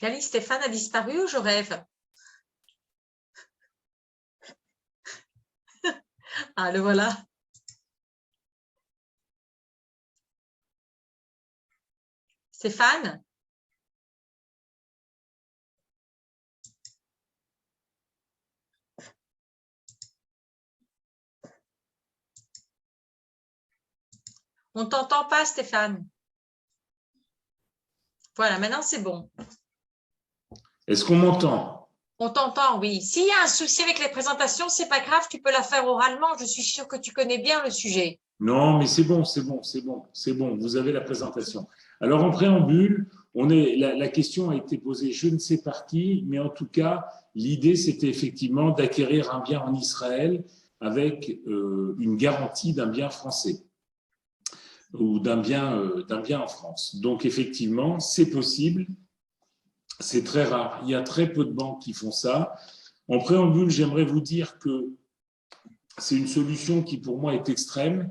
Gali, Stéphane a disparu ou je rêve? Ah, le voilà. Stéphane? On ne t'entend pas, Stéphane. Voilà, maintenant c'est bon. Est-ce qu'on m'entend? On t'entend, oui. S'il y a un souci avec les présentations, c'est pas grave, tu peux la faire oralement. Je suis sûre que tu connais bien le sujet. Non, mais c'est bon, c'est bon, c'est bon, c'est bon. Vous avez la présentation. Alors, en préambule, la question a été posée, je ne sais par qui, mais en tout cas, l'idée, c'était effectivement d'acquérir un bien en Israël avec une garantie d'un bien français ou d'un bien en France. Donc, effectivement, c'est possible. C'est très rare. Il y a très peu de banques qui font ça. En préambule, j'aimerais vous dire que c'est une solution qui, pour moi, est extrême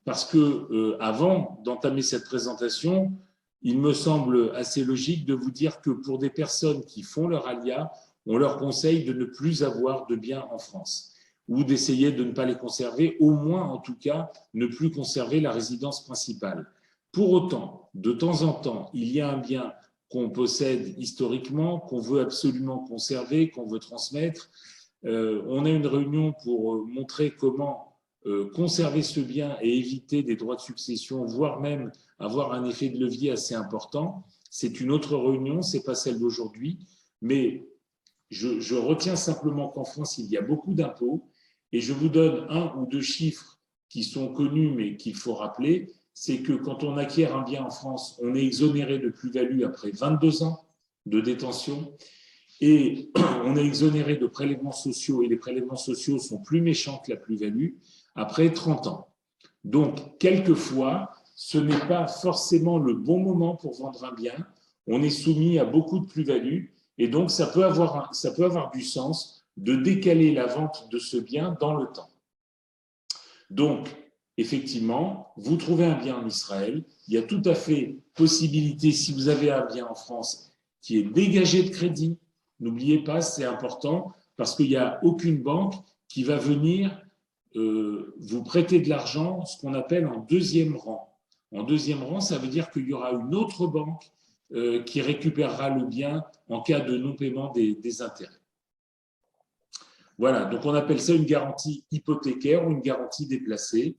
parce que, avant d'entamer cette présentation, il me semble assez logique de vous dire que pour des personnes qui font leur alia, on leur conseille de ne plus avoir de biens en France ou d'essayer de ne pas les conserver, au moins en tout cas, ne plus conserver la résidence principale. Pour autant, de temps en temps, il y a un bien qu'on possède historiquement, qu'on veut absolument conserver, qu'on veut transmettre. On a une réunion pour montrer comment conserver ce bien et éviter des droits de succession, voire même avoir un effet de levier assez important. C'est une autre réunion, ce n'est pas celle d'aujourd'hui, mais je retiens simplement qu'en France, il y a beaucoup d'impôts et je vous donne un ou deux chiffres qui sont connus mais qu'il faut rappeler. C'est que quand on acquiert un bien en France, on est exonéré de plus-value après 22 ans de détention et on est exonéré de prélèvements sociaux et les prélèvements sociaux sont plus méchants que la plus-value après 30 ans. Donc, quelquefois, ce n'est pas forcément le bon moment pour vendre un bien. On est soumis à beaucoup de plus-value et donc ça peut avoir du sens de décaler la vente de ce bien dans le temps. Donc, effectivement, vous trouvez un bien en Israël, il y a tout à fait possibilité, si vous avez un bien en France qui est dégagé de crédit, n'oubliez pas, c'est important, parce qu'il n'y a aucune banque qui va venir vous prêter de l'argent, ce qu'on appelle en deuxième rang. En deuxième rang, ça veut dire qu'il y aura une autre banque qui récupérera le bien en cas de non-paiement des intérêts. Voilà, donc on appelle ça une garantie hypothécaire ou une garantie déplacée.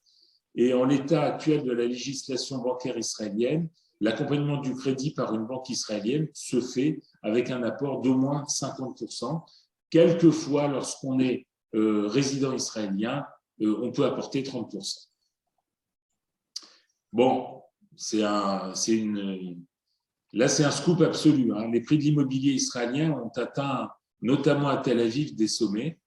Et en l'état actuel de la législation bancaire israélienne, l'accompagnement du crédit par une banque israélienne se fait avec un apport d'au moins 50%. Quelquefois, lorsqu'on est résident israélien, on peut apporter 30%. Bon, là, c'est un scoop absolu. Hein. Les prix de l'immobilier israélien ont atteint, notamment à Tel Aviv, des sommets.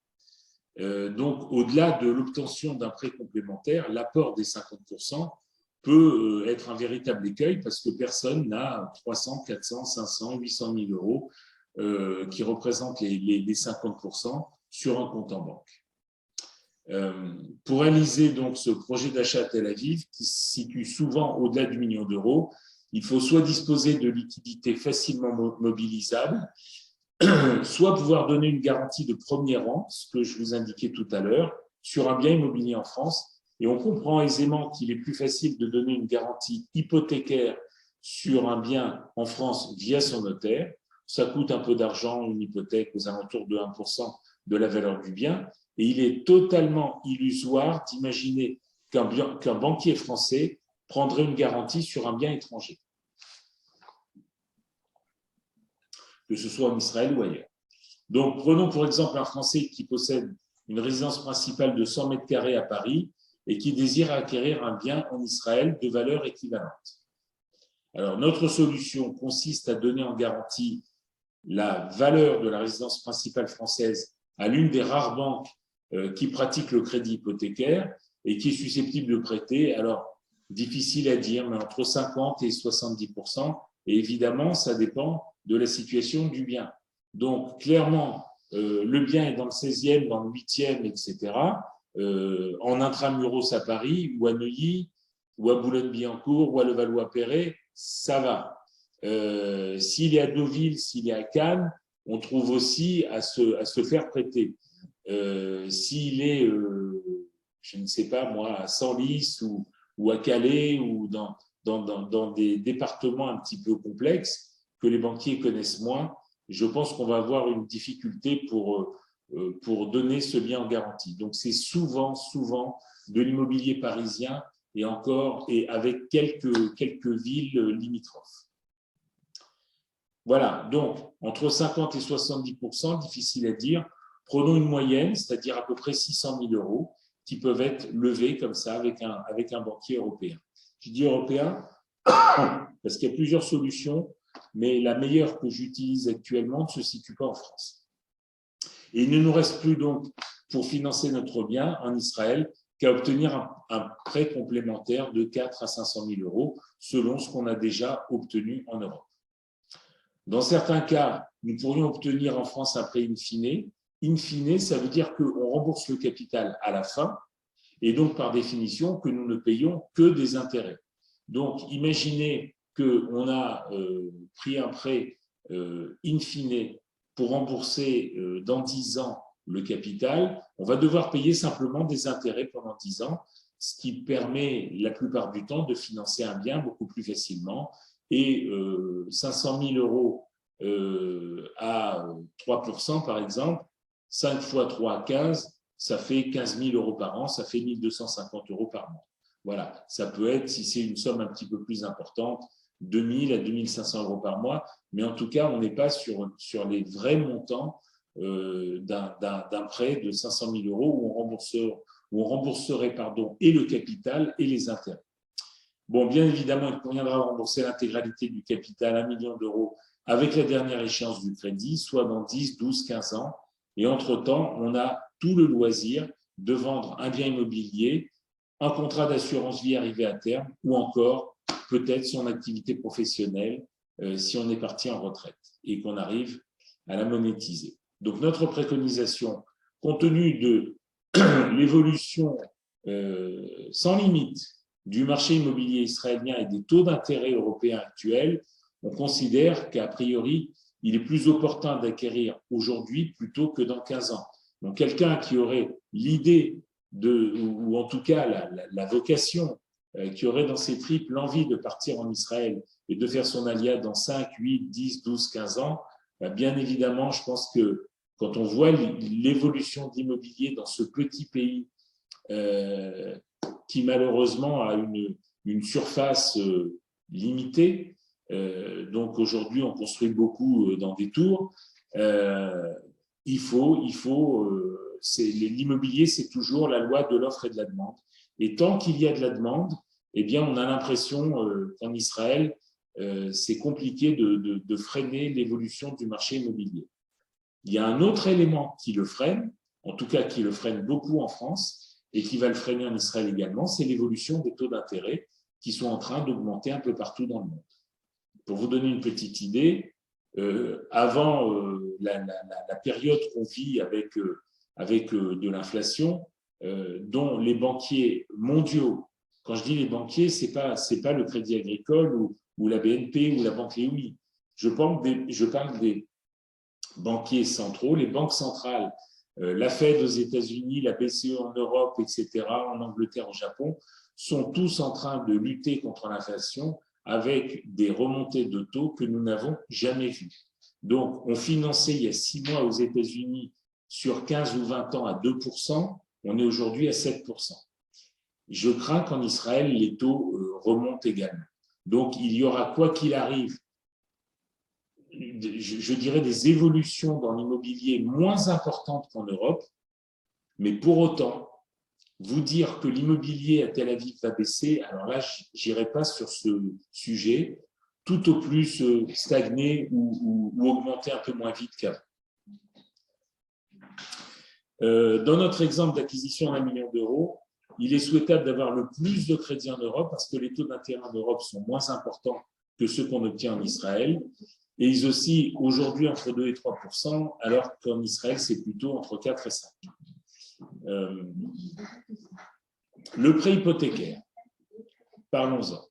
Donc, au-delà de l'obtention d'un prêt complémentaire, l'apport des 50% peut être un véritable écueil parce que personne n'a 300, 400, 500, 800 000 euros qui représentent les 50% sur un compte en banque. Pour réaliser donc ce projet d'achat à Tel Aviv, qui se situe souvent au-delà du million d'euros, il faut soit disposer de liquidités facilement mobilisables, soit pouvoir donner une garantie de premier rang, ce que je vous indiquais tout à l'heure, sur un bien immobilier en France. Et on comprend aisément qu'il est plus facile de donner une garantie hypothécaire sur un bien en France via son notaire. Ça coûte un peu d'argent, une hypothèque aux alentours de 1% de la valeur du bien. Et il est totalement illusoire d'imaginer qu'un banquier français prendrait une garantie sur un bien étranger, que ce soit en Israël ou ailleurs. Donc, prenons pour exemple un Français qui possède une résidence principale de 100 mètres carrés à Paris et qui désire acquérir un bien en Israël de valeur équivalente. Alors, notre solution consiste à donner en garantie la valeur de la résidence principale française à l'une des rares banques qui pratique le crédit hypothécaire et qui est susceptible de prêter, alors difficile à dire, mais entre 50 et 70%. Et évidemment, ça dépend de la situation du bien. Donc, clairement, le bien est dans le 16e, dans le 8e, etc., en intramuros à Paris, ou à Neuilly, ou à Boulogne-Billancourt, ou à Levallois-Perret, ça va. S'il est à Deauville, s'il est à Cannes, on trouve aussi à se faire prêter. S'il est je ne sais pas moi, à Senlis ou à Calais ou dans des départements un petit peu complexes que les banquiers connaissent moins, je pense qu'on va avoir une difficulté pour donner ce bien en garantie. Donc, c'est souvent de l'immobilier parisien et avec quelques villes limitrophes. Voilà, donc entre 50 et 70%, difficile à dire. Prenons une moyenne, c'est-à-dire à peu près 600 000 euros qui peuvent être levés comme ça avec un banquier européen. Je dis européen parce qu'il y a plusieurs solutions, mais la meilleure que j'utilise actuellement ne se situe pas en France. Et il ne nous reste plus donc pour financer notre bien en Israël qu'à obtenir un prêt complémentaire de 4 à 500 000 euros selon ce qu'on a déjà obtenu en Europe. Dans certains cas, nous pourrions obtenir en France un prêt in fine. In fine, ça veut dire qu'on rembourse le capital à la fin et donc par définition que nous ne payons que des intérêts. Donc imaginez qu'on a pris un prêt in fine pour rembourser dans 10 ans le capital, on va devoir payer simplement des intérêts pendant 10 ans, ce qui permet la plupart du temps de financer un bien beaucoup plus facilement. Et 500 000 euros à 3% par exemple, 5 fois 3, 15, ça fait 15 000 euros par an, ça fait 1 250 euros par mois. Voilà, ça peut être, si c'est une somme un petit peu plus importante, 2 000 à 2 500 euros par mois, mais en tout cas, on n'est pas sur les vrais montants d'un prêt de 500 000 euros où on rembourserait et le capital et les intérêts. Bon, bien évidemment, il conviendra de rembourser l'intégralité du capital, 1 million d'euros, avec la dernière échéance du crédit, soit dans 10, 12, 15 ans. Et entre-temps, on a tout le loisir de vendre un bien immobilier, un contrat d'assurance vie arrivé à terme, ou encore peut-être son activité professionnelle si on est parti en retraite et qu'on arrive à la monétiser. Donc, notre préconisation, compte tenu de l'évolution sans limite du marché immobilier israélien et des taux d'intérêt européens actuels, on considère qu'a priori, il est plus opportun d'acquérir aujourd'hui plutôt que dans 15 ans. Donc, quelqu'un qui aurait l'idée ou en tout cas la vocation, qui aurait dans ses tripes l'envie de partir en Israël et de faire son alia dans 5, 8, 10, 12, 15 ans, bien évidemment, je pense que quand on voit l'évolution de l'immobilier dans ce petit pays qui malheureusement a une surface limitée, donc aujourd'hui on construit beaucoup dans des tours, l'immobilier c'est toujours la loi de l'offre et de la demande. Et tant qu'il y a de la demande, eh bien on a l'impression qu'en Israël, c'est compliqué de freiner l'évolution du marché immobilier. Il y a un autre élément qui le freine, en tout cas qui le freine beaucoup en France et qui va le freiner en Israël également, c'est l'évolution des taux d'intérêt qui sont en train d'augmenter un peu partout dans le monde. Pour vous donner une petite idée, avant la période qu'on vit avec de l'inflation, dont les banquiers mondiaux, quand je dis les banquiers, c'est pas le Crédit Agricole ou la BNP ou la Banque Leumi. Je parle des banquiers centraux, les banques centrales, la Fed aux États-Unis, la BCE en Europe, etc., en Angleterre, au Japon, sont tous en train de lutter contre l'inflation avec des remontées de taux que nous n'avons jamais vues. Donc, on finançait il y a 6 mois aux États-Unis sur 15 ou 20 ans à 2%, on est aujourd'hui à 7%. Je crains qu'en Israël, les taux remontent également. Donc, il y aura, quoi qu'il arrive, je dirais des évolutions dans l'immobilier moins importantes qu'en Europe, mais pour autant, vous dire que l'immobilier à Tel Aviv va baisser, alors là, je n'irai pas sur ce sujet, tout au plus stagner ou augmenter un peu moins vite qu'avant. Dans notre exemple d'acquisition d'1 million d'euros, il est souhaitable d'avoir le plus de crédits en Europe parce que les taux d'intérêt en Europe sont moins importants que ceux qu'on obtient en Israël. Et ils oscillent aujourd'hui entre 2 et 3%, alors qu'en Israël, c'est plutôt entre 4 et 5. Le prêt hypothécaire, parlons-en.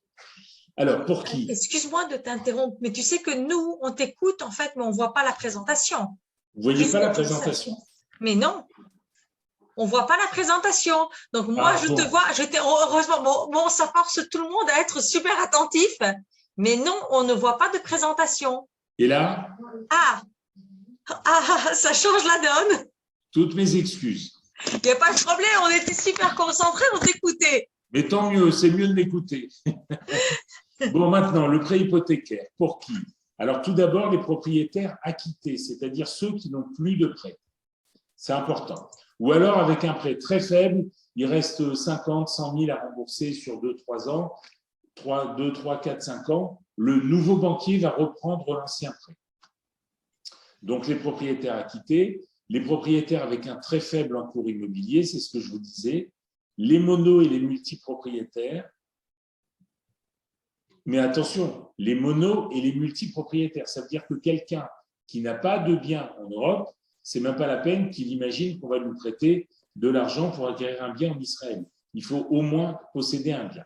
Alors, pour qui? Excuse-moi de t'interrompre, mais tu sais que nous, on t'écoute en fait, mais on ne voit pas la présentation. Vous ne voyez pas la présentation? Mais non. on voit pas la présentation. Donc moi, je te vois, heureusement, bon, ça force tout le monde à être super attentif, mais non, on ne voit pas de présentation. Et là? Ah, ça change la donne. Toutes mes excuses. Il n'y a pas de problème, on était super concentrés, on t'écoutait. Mais tant mieux, c'est mieux de m'écouter. Bon, maintenant, le prêt hypothécaire, pour qui? Alors, tout d'abord, les propriétaires acquittés, c'est-à-dire ceux qui n'ont plus de prêt. C'est important. Ou alors, avec un prêt très faible, il reste 50, 100 000 à rembourser sur 2-3 ans, 2, 3, 4, 5 ans, le nouveau banquier va reprendre l'ancien prêt. Donc, les propriétaires acquittés, les propriétaires avec un très faible encours immobilier, c'est ce que je vous disais, les monos et les multipropriétaires. Mais attention, les monos et les multipropriétaires, ça veut dire que quelqu'un qui n'a pas de bien en Europe, c'est même pas la peine qu'il imagine qu'on va lui prêter de l'argent pour acquérir un bien en Israël. Il faut au moins posséder un bien.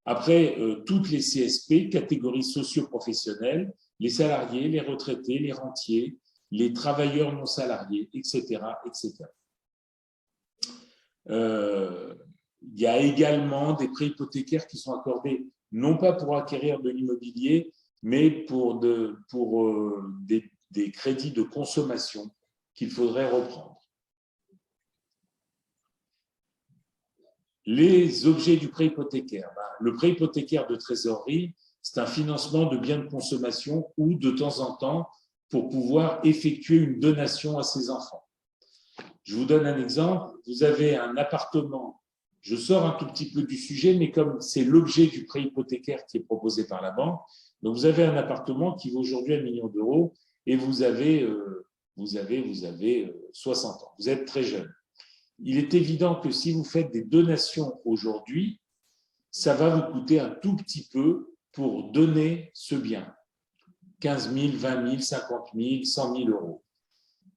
Après, toutes les CSP, catégories socio-professionnelles, les salariés, les retraités, les rentiers, les travailleurs non salariés, etc., etc. Il y a également des prêts hypothécaires qui sont accordés non pas pour acquérir de l'immobilier, mais pour des crédits de consommation qu'il faudrait reprendre. Les objets du prêt hypothécaire. Le prêt hypothécaire de trésorerie, c'est un financement de biens de consommation ou de temps en temps pour pouvoir effectuer une donation à ses enfants. Je vous donne un exemple. Vous avez un appartement. Je sors un tout petit peu du sujet, mais comme c'est l'objet du prêt hypothécaire qui est proposé par la banque, donc vous avez un appartement qui vaut aujourd'hui 1 million d'euros et vous avez 60 ans. Vous êtes très jeune. Il est évident que si vous faites des donations aujourd'hui, ça va vous coûter un tout petit peu pour donner ce bien. 15 000, 20 000, 50 000, 100 000 euros.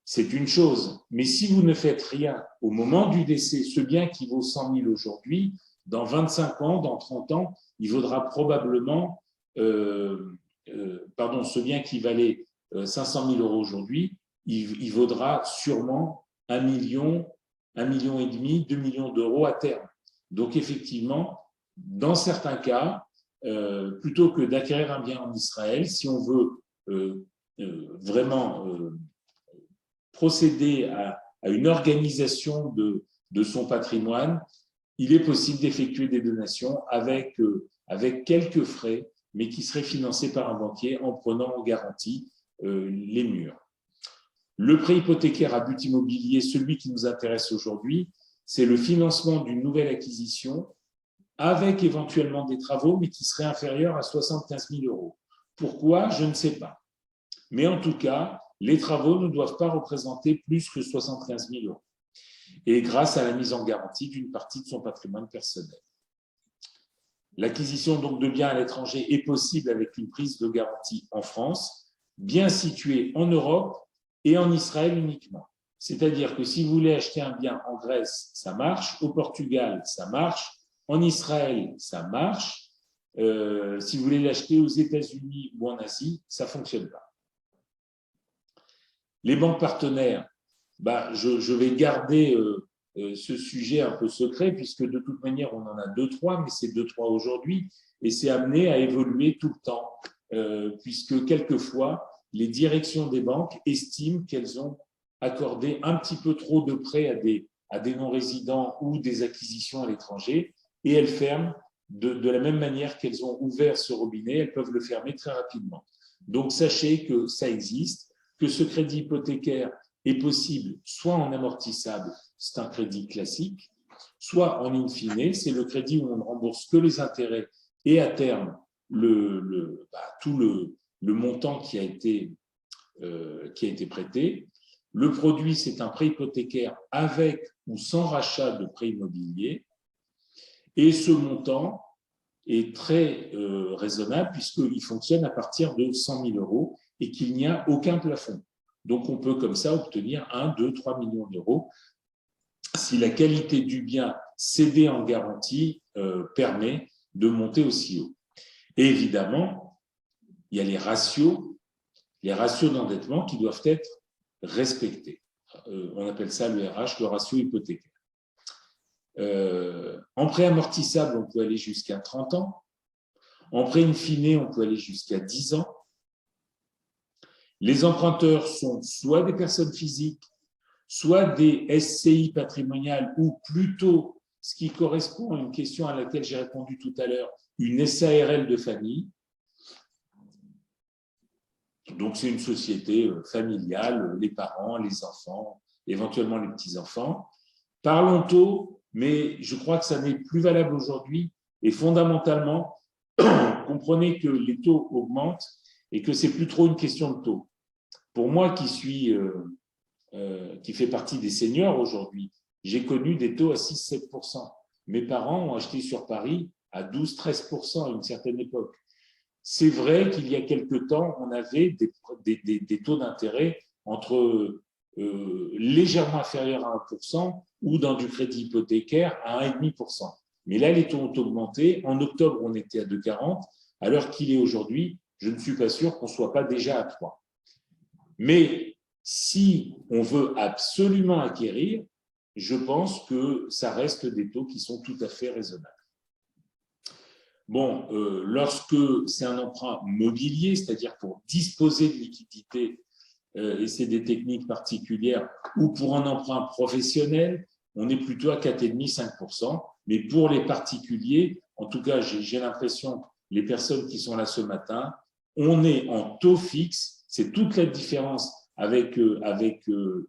C'est une chose, mais si vous ne faites rien au moment du décès, ce bien qui vaut 100 000 aujourd'hui, dans 25 ans, dans 30 ans, il vaudra probablement, ce bien qui valait 500 000 euros aujourd'hui, il vaudra sûrement 1 million, 1,5 million, 2 millions d'euros à terme. Donc effectivement, dans certains cas, plutôt que d'acquérir un bien en Israël, si on veut vraiment procéder à une organisation de son patrimoine, il est possible d'effectuer des donations avec quelques frais, mais qui seraient financés par un banquier en prenant en garantie les murs. Le prêt hypothécaire à but immobilier, celui qui nous intéresse aujourd'hui, c'est le financement d'une nouvelle acquisition avec éventuellement des travaux, mais qui serait inférieur à 75 000 euros. Pourquoi? Je ne sais pas. Mais en tout cas, les travaux ne doivent pas représenter plus que 75 000 euros. Et grâce à la mise en garantie d'une partie de son patrimoine personnel. L'acquisition donc de biens à l'étranger est possible avec une prise de garantie en France, bien située en Europe et en Israël uniquement. C'est-à-dire que si vous voulez acheter un bien en Grèce, ça marche. Au Portugal, ça marche. En Israël, ça marche. Si vous voulez l'acheter aux États-Unis ou en Asie, ça ne fonctionne pas. Les banques partenaires, je vais garder ce sujet un peu secret, puisque de toute manière, on en a 2-3, mais c'est 2-3 aujourd'hui, et c'est amené à évoluer tout le temps, puisque quelquefois, les directions des banques estiment qu'elles ont accordé un petit peu trop de prêts à des non-résidents ou des acquisitions à l'étranger, et elles ferment de la même manière qu'elles ont ouvert ce robinet, elles peuvent le fermer très rapidement. Donc, sachez que ça existe, que ce crédit hypothécaire est possible soit en amortissable, c'est un crédit classique, soit en in fine, c'est le crédit où on ne rembourse que les intérêts et à terme tout le montant qui a été prêté. Le produit, c'est un prêt hypothécaire avec ou sans rachat de prêt immobilier. Et ce montant est très raisonnable puisqu'il fonctionne à partir de 100 000 euros et qu'il n'y a aucun plafond. Donc, on peut comme ça obtenir 1, 2, 3 millions d'euros si la qualité du bien cédé en garantie permet de monter aussi haut. Et évidemment, il y a les ratios d'endettement qui doivent être respectés. On appelle ça le RH, le ratio hypothécaire. En prêt amortissable, on peut aller jusqu'à 30 ans. En prêt in fine, on peut aller jusqu'à 10 ans. Les emprunteurs sont soit des personnes physiques, soit des SCI patrimoniales, ou plutôt, ce qui correspond à une question à laquelle j'ai répondu tout à l'heure, une SARL de famille. Donc, c'est une société familiale, les parents, les enfants, éventuellement les petits-enfants. Parlons taux, mais je crois que ça n'est plus valable aujourd'hui. Et fondamentalement, comprenez que les taux augmentent et que ce n'est plus trop une question de taux. Pour moi, qui fait partie des seniors aujourd'hui, j'ai connu des taux à 6-7%. Mes parents ont acheté sur Paris à 12-13% à une certaine époque. C'est vrai qu'il y a quelque temps, on avait des taux d'intérêt entre légèrement inférieurs à 1% ou dans du crédit hypothécaire à 1,5%. Mais là, les taux ont augmenté. En octobre, on était à 2,40. À l'heure qu'il est aujourd'hui, je ne suis pas sûr qu'on ne soit pas déjà à 3. Mais si on veut absolument acquérir, je pense que ça reste des taux qui sont tout à fait raisonnables. Bon, lorsque c'est un emprunt mobilier, c'est-à-dire pour disposer de liquidité, et c'est des techniques particulières, ou pour un emprunt professionnel, on est plutôt à 4,5-5%. Mais pour les particuliers, en tout cas, j'ai l'impression, les personnes qui sont là ce matin, on est en taux fixe. C'est toute la différence avec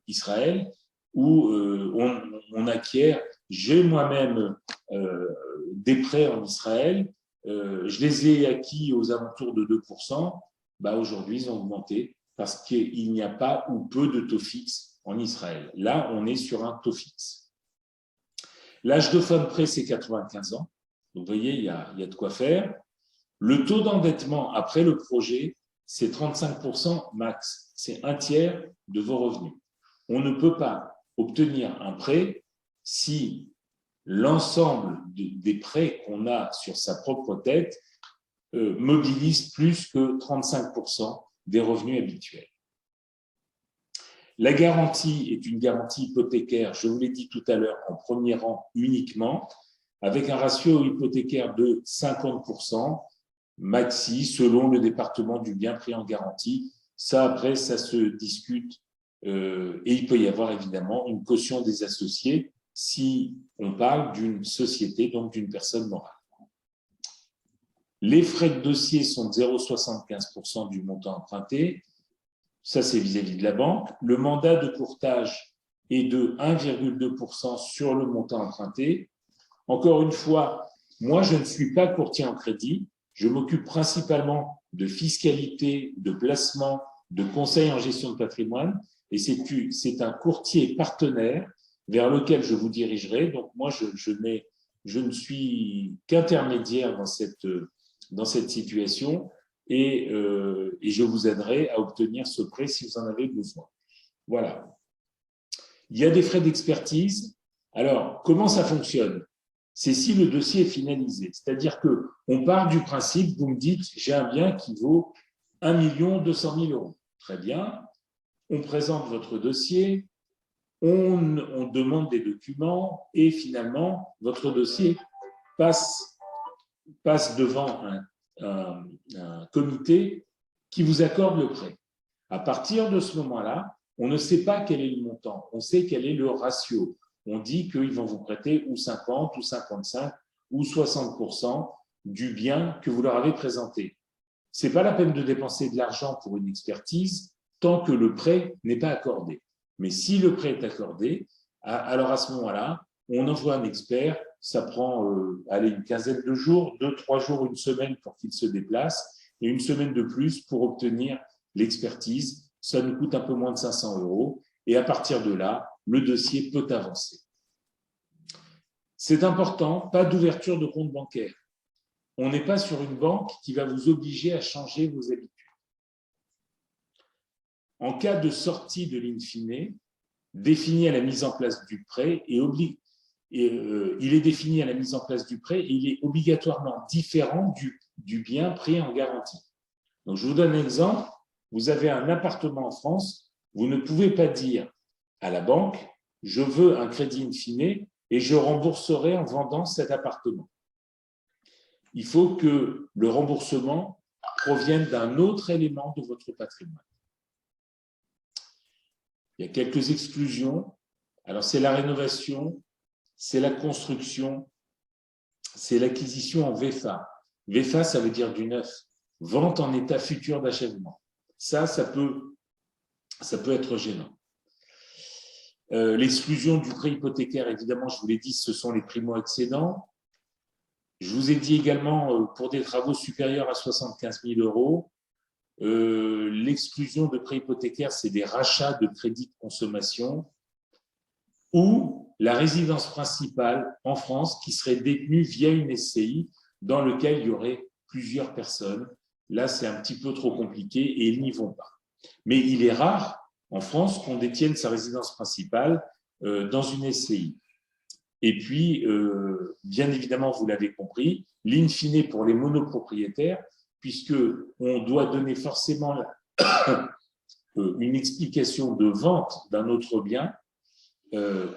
Israël, où on acquiert. J'ai moi-même des prêts en Israël. Je les ai acquis aux alentours de 2%. Aujourd'hui, ils ont augmenté parce qu'il n'y a pas ou peu de taux fixe en Israël. Là, on est sur un taux fixe. L'âge de fin de prêt, c'est 95 ans. Donc, vous voyez, il y a de quoi faire. Le taux d'endettement après le projet, c'est 35% max. C'est un tiers de vos revenus. On ne peut pas obtenir un prêt si l'ensemble des prêts qu'on a sur sa propre tête mobilise plus que 35% des revenus habituels. La garantie est une garantie hypothécaire, je vous l'ai dit tout à l'heure, en premier rang uniquement, avec un ratio hypothécaire de 50%, maxi, selon le département du bien pris en garantie. Ça, après, ça se discute et il peut y avoir évidemment une caution des associés si on parle d'une société, donc d'une personne morale. Les frais de dossier sont de 0,75% du montant emprunté. Ça, c'est vis-à-vis de la banque. Le mandat de courtage est de 1,2% sur le montant emprunté. Encore une fois, moi, je ne suis pas courtier en crédit. Je m'occupe principalement de fiscalité, de placement, de conseil en gestion de patrimoine. Et c'est un courtier partenaire vers lequel je vous dirigerai. Donc, moi, je ne suis qu'intermédiaire dans cette situation et je vous aiderai à obtenir ce prêt si vous en avez besoin. Voilà. Il y a des frais d'expertise. Alors, comment ça fonctionne? C'est si le dossier est finalisé. C'est-à-dire qu'on part du principe, vous me dites, j'ai un bien qui vaut 1 200 000 €. Très bien. On présente votre dossier, on demande des documents et finalement, votre dossier passe devant un comité qui vous accorde le prêt. À partir de ce moment-là, on ne sait pas quel est le montant, on sait quel est le ratio. On dit qu'ils vont vous prêter ou 50, ou 55, ou 60% du bien que vous leur avez présenté. Ce n'est pas la peine de dépenser de l'argent pour une expertise tant que le prêt n'est pas accordé. Mais si le prêt est accordé, alors à ce moment-là, on envoie un expert, ça prend une quinzaine de jours, 2-3 jours, une semaine pour qu'il se déplace, et une semaine de plus pour obtenir l'expertise. Ça nous coûte un peu moins de 500 €, et à partir de là, le dossier peut avancer. C'est important, pas d'ouverture de compte bancaire. On n'est pas sur une banque qui va vous obliger à changer vos habitudes. En cas de sortie de l'in fine, défini à la mise en place du prêt, il est défini à la mise en place du prêt et il est obligatoirement différent du bien pris en garantie. Donc, je vous donne un exemple. Vous avez un appartement en France, vous ne pouvez pas dire à la banque, je veux un crédit in fine et je rembourserai en vendant cet appartement. Il faut que le remboursement provienne d'un autre élément de votre patrimoine. Il y a quelques exclusions. Alors, c'est la rénovation, c'est la construction, c'est l'acquisition en VFA. VFA, ça veut dire du neuf. Vente en état futur d'achèvement. Ça peut être gênant. L'exclusion du prêt hypothécaire, évidemment, je vous l'ai dit, ce sont les primo-accédants. Je vous ai dit également, pour des travaux supérieurs à 75 000 euros, l'exclusion de prêt hypothécaire, c'est des rachats de crédits de consommation ou la résidence principale en France qui serait détenue via une SCI dans lequel il y aurait plusieurs personnes. Là, c'est un petit peu trop compliqué et ils n'y vont pas. Mais il est rare en France qu'on détienne sa résidence principale dans une SCI. Et puis, bien évidemment, vous l'avez compris, l'in fine pour les monopropriétaires, puisqu'on doit donner forcément une explication de vente d'un autre bien,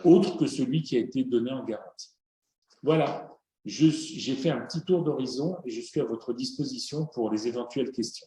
autre que celui qui a été donné en garantie. Voilà, j'ai fait un petit tour d'horizon et je suis à votre disposition pour les éventuelles questions.